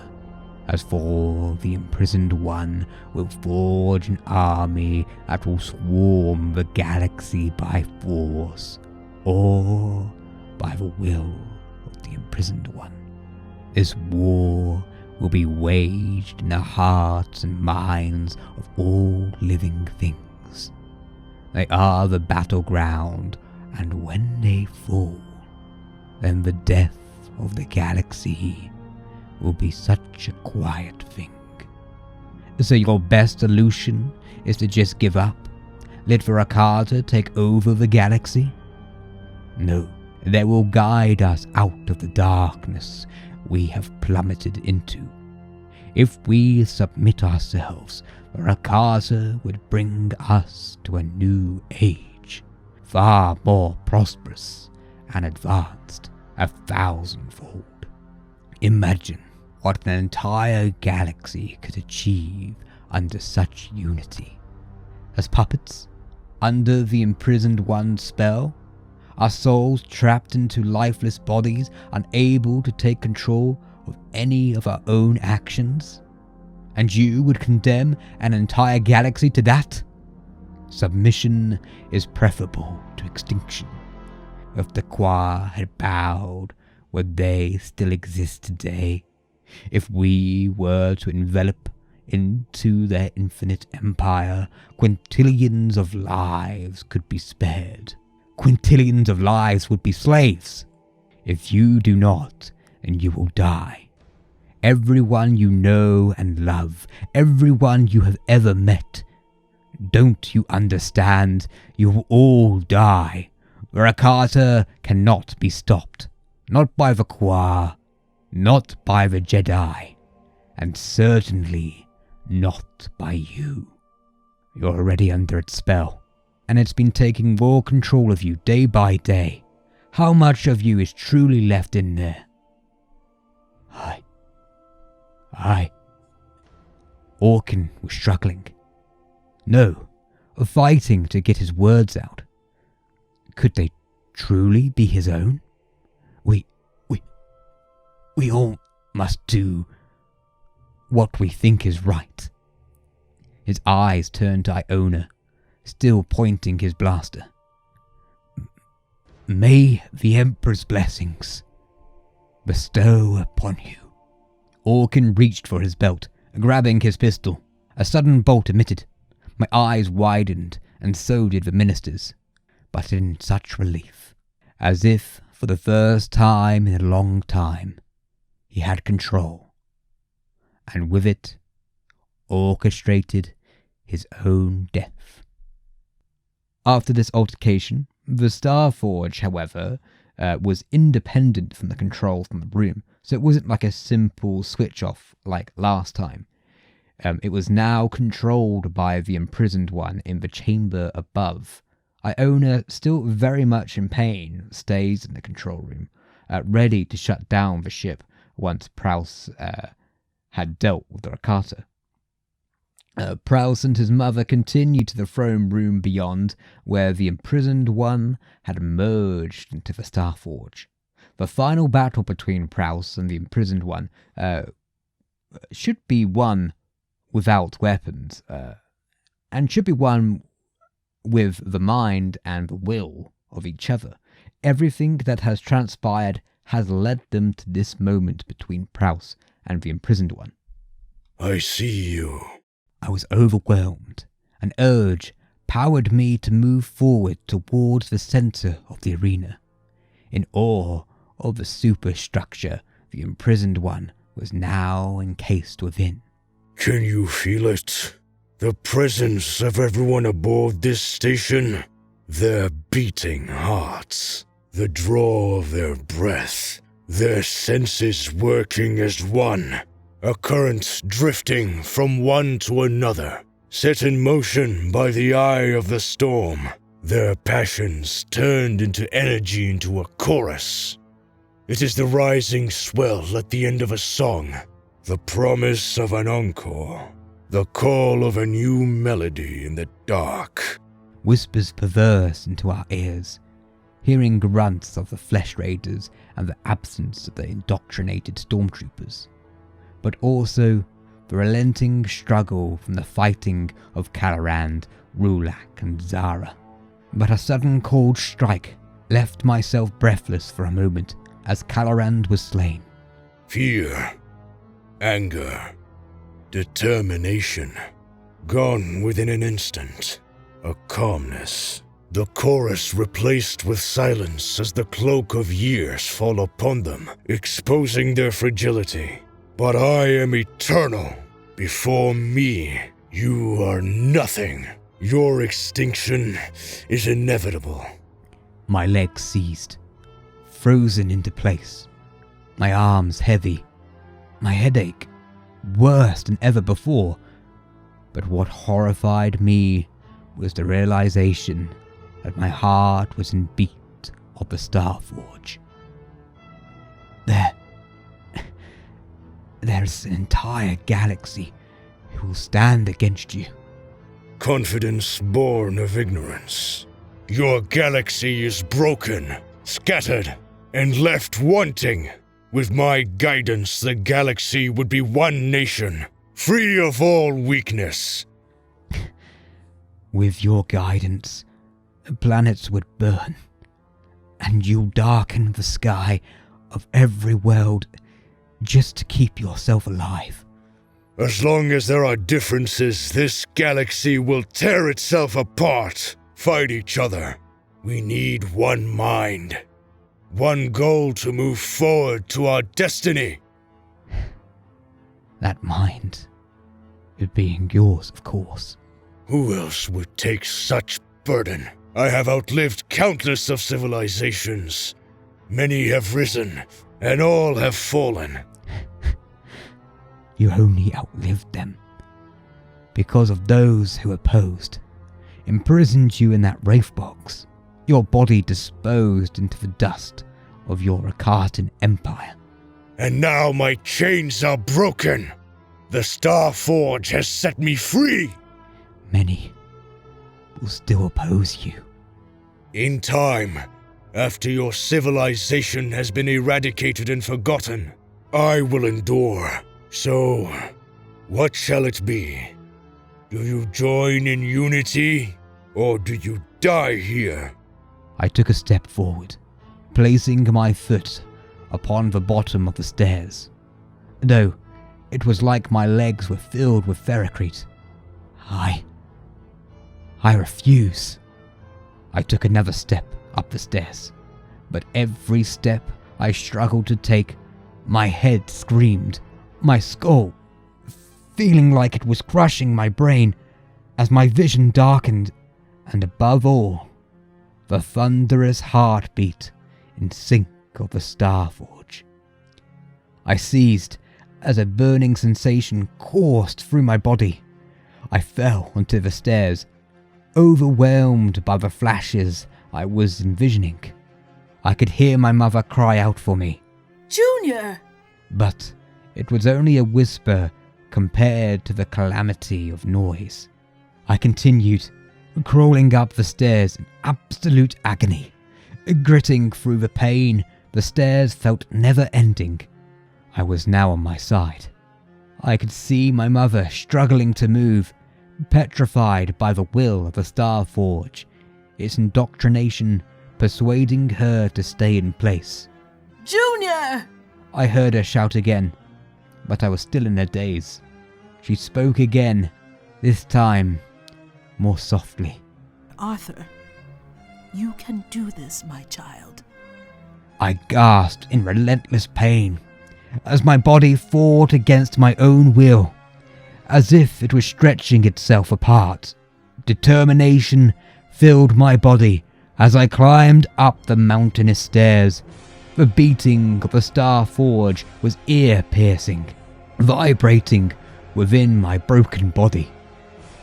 As for the imprisoned one, will forge an army that will swarm the galaxy by force, or by the will of the imprisoned one. This war will be waged in the hearts and minds of all living things. They are the battleground, and when they fall, then the death of the galaxy will be such a quiet thing. So your best solution is to just give up? Let the Rakata take over the galaxy? No, they will guide us out of the darkness we have plummeted into. If we submit ourselves, the Rakata would bring us to a new age, far more prosperous and advanced 1,000-fold. Imagine what an entire galaxy could achieve under such unity. As puppets, under the imprisoned one's spell, our souls trapped into lifeless bodies, unable to take control of any of our own actions? And you would condemn an entire galaxy to that? Submission is preferable to extinction. If the Qua had bowed, would they still exist today? If we were to envelop into their infinite empire, quintillions of lives could be spared. Quintillions of lives would be slaves. If you do not, then you will die. Everyone you know and love, everyone you have ever met. Don't you understand? You will all die. The Rakata cannot be stopped. Not by the Qua, not by the Jedi, and certainly not by you. You're already under its spell, and it's been taking more control of you day by day. How much of you is truly left in there? Awkin was struggling. No, fighting to get his words out. Could they truly be his own? We all must do what we think is right. His eyes turned to Iona, still pointing his blaster. May the Emperor's blessings bestow upon you. Awkin reached for his belt, grabbing his pistol. A sudden bolt emitted. My eyes widened, and so did the minister's, but in such relief, as if, for the first time in a long time, he had control, and with it, orchestrated his own death. After this altercation, the Star Forge, however, was independent from the controls from the room, so it wasn't like a simple switch off like last time. It was now controlled by the imprisoned one in the chamber above. Iona, still very much in pain, stays in the control room, ready to shut down the ship once Prowse had dealt with the Rakata. Prowse and his mother continued to the throne room beyond, where the imprisoned one had merged into the Starforge. The final battle between Prowse and the imprisoned one should be won without weapons, and should be won with the mind and the will of each other. Everything that has transpired has led them to this moment between Prowse and the imprisoned one. I see you. I was overwhelmed. An urge powered me to move forward towards the center of the arena. In awe of the superstructure the imprisoned one was now encased within. Can you feel it? The presence of everyone aboard this station? Their beating hearts, the draw of their breath, their senses working as one. A current drifting from one to another, set in motion by the eye of the storm, their passions turned into energy into a chorus. It is the rising swell at the end of a song, the promise of an encore, the call of a new melody in the dark. Whispers perverse into our ears, hearing grunts of the flesh raiders and the absence of the indoctrinated stormtroopers, but also the relenting struggle from the fighting of Valleran, Rullak and Zara. But a sudden cold strike left myself breathless for a moment as Valleran was slain. Fear, anger, determination, gone within an instant. A calmness. The chorus replaced with silence as the cloak of years fall upon them, exposing their fragility. But I am eternal. Before me, you are nothing. Your extinction is inevitable. My legs seized, frozen into place. My arms heavy. My headache worse than ever before. But what horrified me was the realization that my heart was in beat of the Starforge. There's an entire galaxy who will stand against you. Confidence born of ignorance. Your galaxy is broken, scattered, and left wanting. With my guidance, the galaxy would be one nation, free of all weakness. With your guidance, planets would burn, and you'll darken the sky of every world just to keep yourself alive. As long as there are differences, this galaxy will tear itself apart, fight each other. We need one mind, one goal to move forward to our destiny. That mind, it being yours, of course. Who else would take such burden? I have outlived countless of civilizations. Many have risen, and all have fallen. You only outlived them because of those who opposed, imprisoned you in that wraith box, your body disposed into the dust of your Rakatan empire. And now my chains are broken. The Starforge has set me free. Many will still oppose you. In time, after your civilization has been eradicated and forgotten, I will endure. So, what shall it be? Do you join in unity, or do you die here? I took a step forward, placing my foot upon the bottom of the stairs. Though it was like my legs were filled with ferrocrete. I refuse. I took another step up the stairs, but every step I struggled to take, my head screamed, my skull feeling like it was crushing my brain as my vision darkened, and above all, the thunderous heartbeat in sync of the Starforge. I seized as a burning sensation coursed through my body. I fell onto the stairs, overwhelmed by the flashes I was envisioning. I could hear my mother cry out for me. Junior! but it was only a whisper compared to the calamity of noise. I continued, crawling up the stairs in absolute agony. Gritting through the pain, the stairs felt never-ending. I was now on my side. I could see my mother struggling to move, petrified by the will of the Star Forge, its indoctrination persuading her to stay in place. Junior! I heard her shout again, but I was still in a daze. She spoke again, this time more softly. Arthur, you can do this, my child. I gasped in relentless pain as my body fought against my own will, as if it was stretching itself apart. Determination filled my body as I climbed up the mountainous stairs. The beating of the Star Forge was ear-piercing, vibrating within my broken body.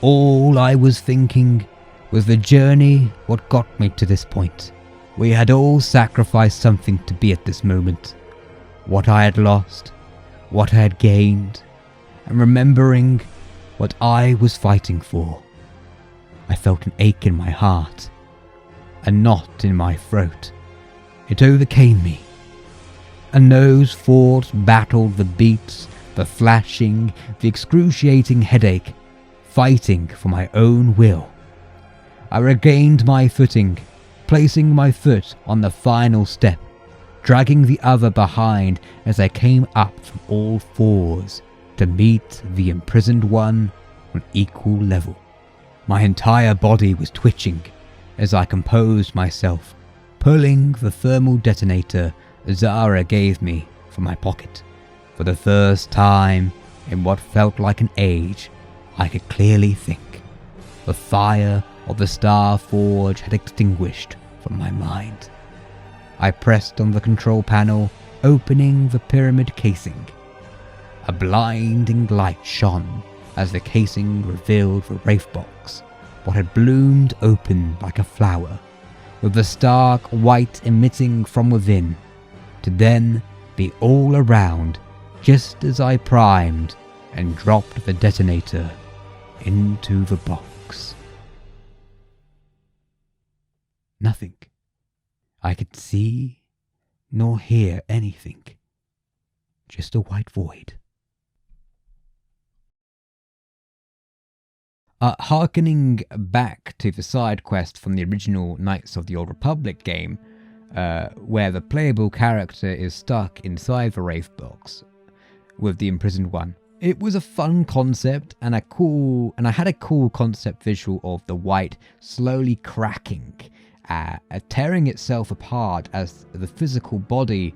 All I was thinking was the journey what got me to this point. We had all sacrificed something to be at this moment. What I had lost, what I had gained, and remembering what I was fighting for. I felt an ache in my heart, a knot in my throat. It overcame me, and those thoughts battled the beats, the flashing, the excruciating headache, fighting for my own will. I regained my footing, placing my foot on the final step, dragging the other behind as I came up from all fours to meet the imprisoned one on equal level. My entire body was twitching as I composed myself, pulling the thermal detonator Zara gave me from my pocket. For the first time in what felt like an age, I could clearly think. The fire of the Star Forge had extinguished from my mind. I pressed on the control panel, opening the pyramid casing. A blinding light shone as the casing revealed the wraith box, what had bloomed open like a flower, with the stark white emitting from within, to then be all around just as I primed and dropped the detonator into the box. Nothing. I could see nor hear anything. Just a white void. Harkening back to the side quest from the original Knights of the Old Republic game, where the playable character is stuck inside the Wraith box with the imprisoned one. It was a fun concept and I had a cool concept visual of the white slowly cracking, tearing itself apart as the physical body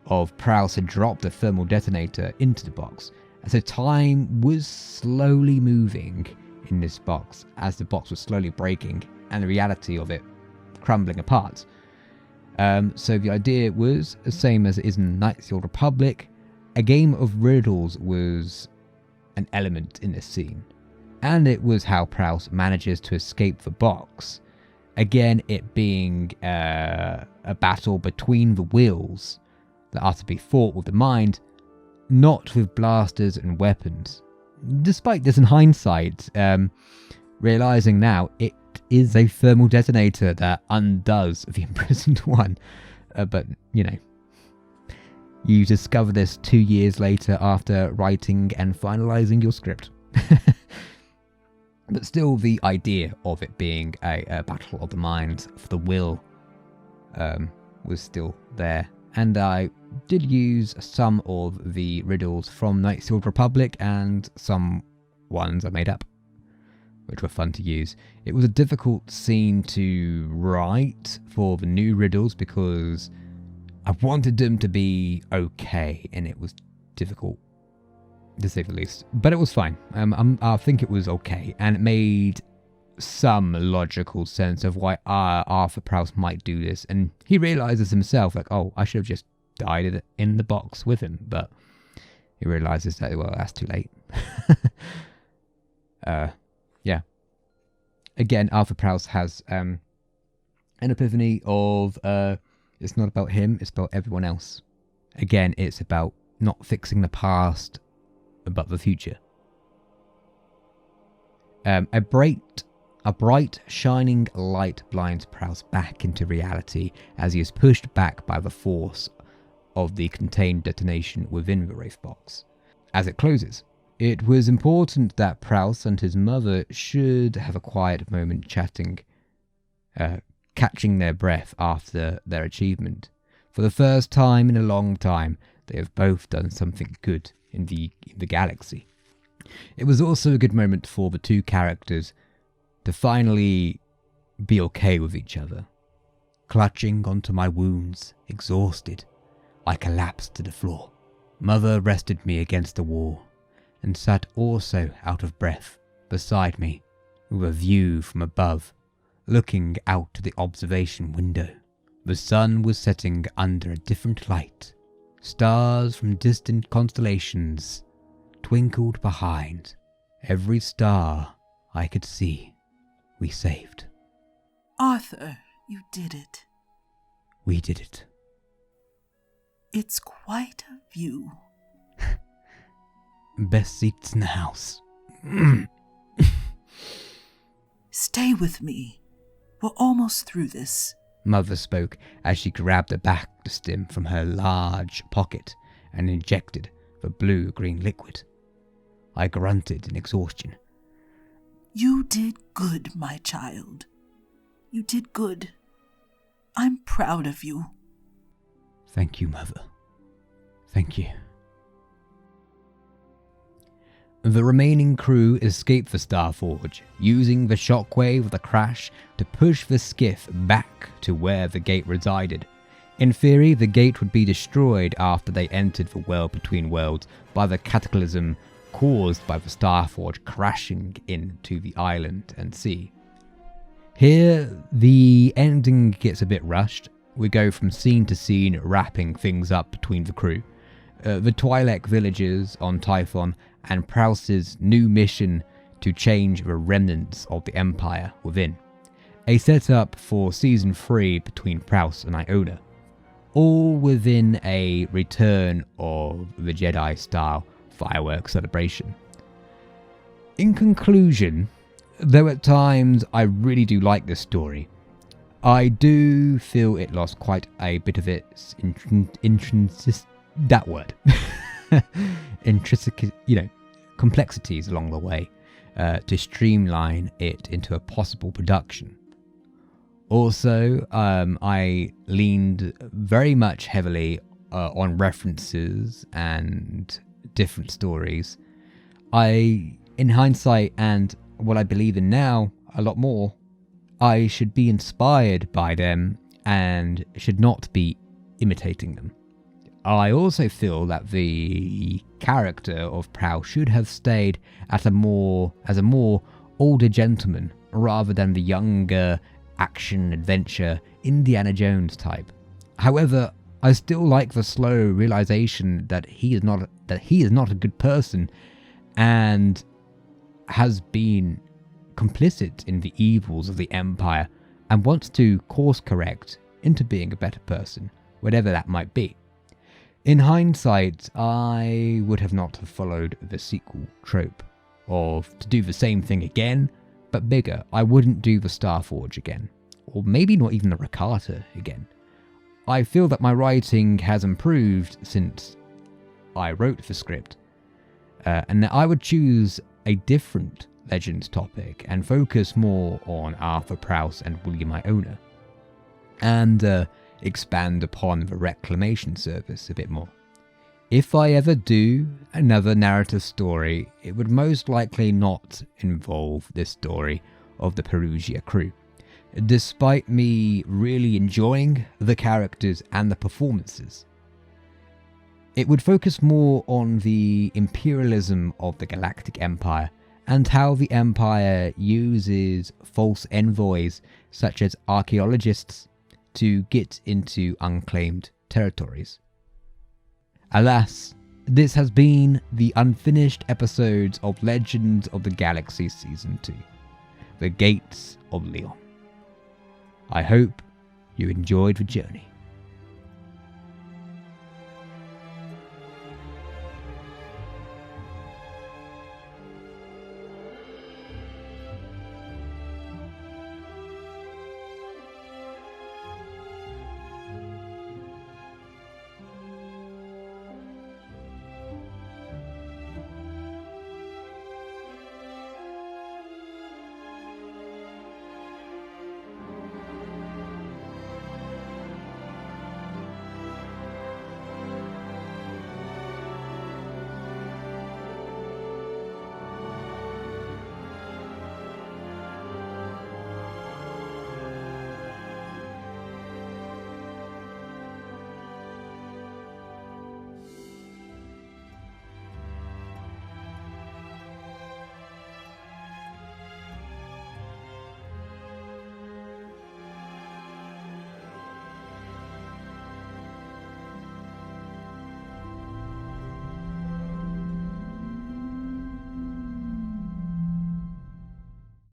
of Prowse had dropped the thermal detonator into the box. And so time was slowly moving in this box as the box was slowly breaking and the reality of it crumbling apart. So the idea was the same as it is in Knights of the Old Republic. A game of riddles was an element in this scene, and it was how Prowse manages to escape the box. Again, it being a battle between the wills that are to be fought with the mind, not with blasters and weapons. Despite this in hindsight, realizing now it is a thermal detonator that undoes the imprisoned one. But, you know, you discover this 2 years later after writing and finalizing your script. But still, the idea of it being a battle of the mind for the will was still there. And I did use some of the riddles from Knights of the Old Republic and some ones I made up, which were fun to use. It was a difficult scene to write for the new riddles because I wanted them to be okay, and it was difficult, to say the least. But it was fine. I think it was okay, and it made some logical sense of why Arthur Prowse might do this. And he realizes himself, like, oh, I should have just died in the box with him. But he realizes that, well, that's too late. Yeah. Again, Arthur Prowse has an epiphany of... it's not about him, it's about everyone else. Again, it's about not fixing the past, but the future. A bright, shining light blinds Prowse back into reality as he is pushed back by the force of the contained detonation within the Wraith box. As it closes, it was important that Prowse and his mother should have a quiet moment chatting, catching their breath after their achievement. For the first time in a long time, they have both done something good in the galaxy. It was also a good moment for the two characters to finally be okay with each other. Clutching onto my wounds, exhausted, I collapsed to the floor. Mother rested me against the wall and sat also out of breath beside me with a view from above, looking out to the observation window. The sun was setting under a different light. Stars from distant constellations twinkled behind. Every star I could see, we saved. Arthur, you did it. We did it. It's quite a view. Best seats in the house. Stay with me. We're almost through this. Mother spoke as she grabbed a Bacta-stim from her large pocket and injected the blue-green liquid. I grunted in exhaustion. You did good, my child. You did good. I'm proud of you. Thank you, Mother. Thank you. The remaining crew escaped the Starforge, using the shockwave of the crash to push the skiff back to where the gate resided. In theory, the gate would be destroyed after they entered the world between worlds by the cataclysm caused by the Starforge crashing into the island and sea. Here, the ending gets a bit rushed. We go from scene to scene, wrapping things up between the crew. The Twi'lek villagers on Typhon, and Prowse's new mission to change the remnants of the Empire within. A setup for Season 3 between Prowse and Iona. All within a return of the Jedi-style fireworks celebration. In conclusion, though at times I really do like this story, I do feel it lost quite a bit of its intrinsic, complexities along the way to streamline it into a possible production. Also, I leaned very much heavily on references and different stories. In hindsight, and what I believe in now a lot more, I should be inspired by them and should not be imitating them. I also feel that the character of Prowse should have stayed as a more older gentleman rather than the younger action adventure Indiana Jones type. However, I still like the slow realization that he is not a good person and has been complicit in the evils of the Empire and wants to course correct into being a better person, whatever that might be. In hindsight, I would have not have followed the sequel trope of to do the same thing again, but bigger. I wouldn't do the Starforge again, or maybe not even the Rakata again. I feel that my writing has improved since I wrote the script, and that I would choose a different Legends topic and focus more on Arthur Prowse and William Iona, and expand upon the Reclamation Service a bit more. If I ever do another narrative story, it would most likely not involve this story of the Perugia crew, despite me really enjoying the characters and the performances. It would focus more on the imperialism of the Galactic Empire and how the Empire uses false envoys such as archaeologists to get into unclaimed territories. Alas, this has been the unfinished episodes of Legends of the Galaxy Season 2, The Gates of Lehon. I hope you enjoyed the journey.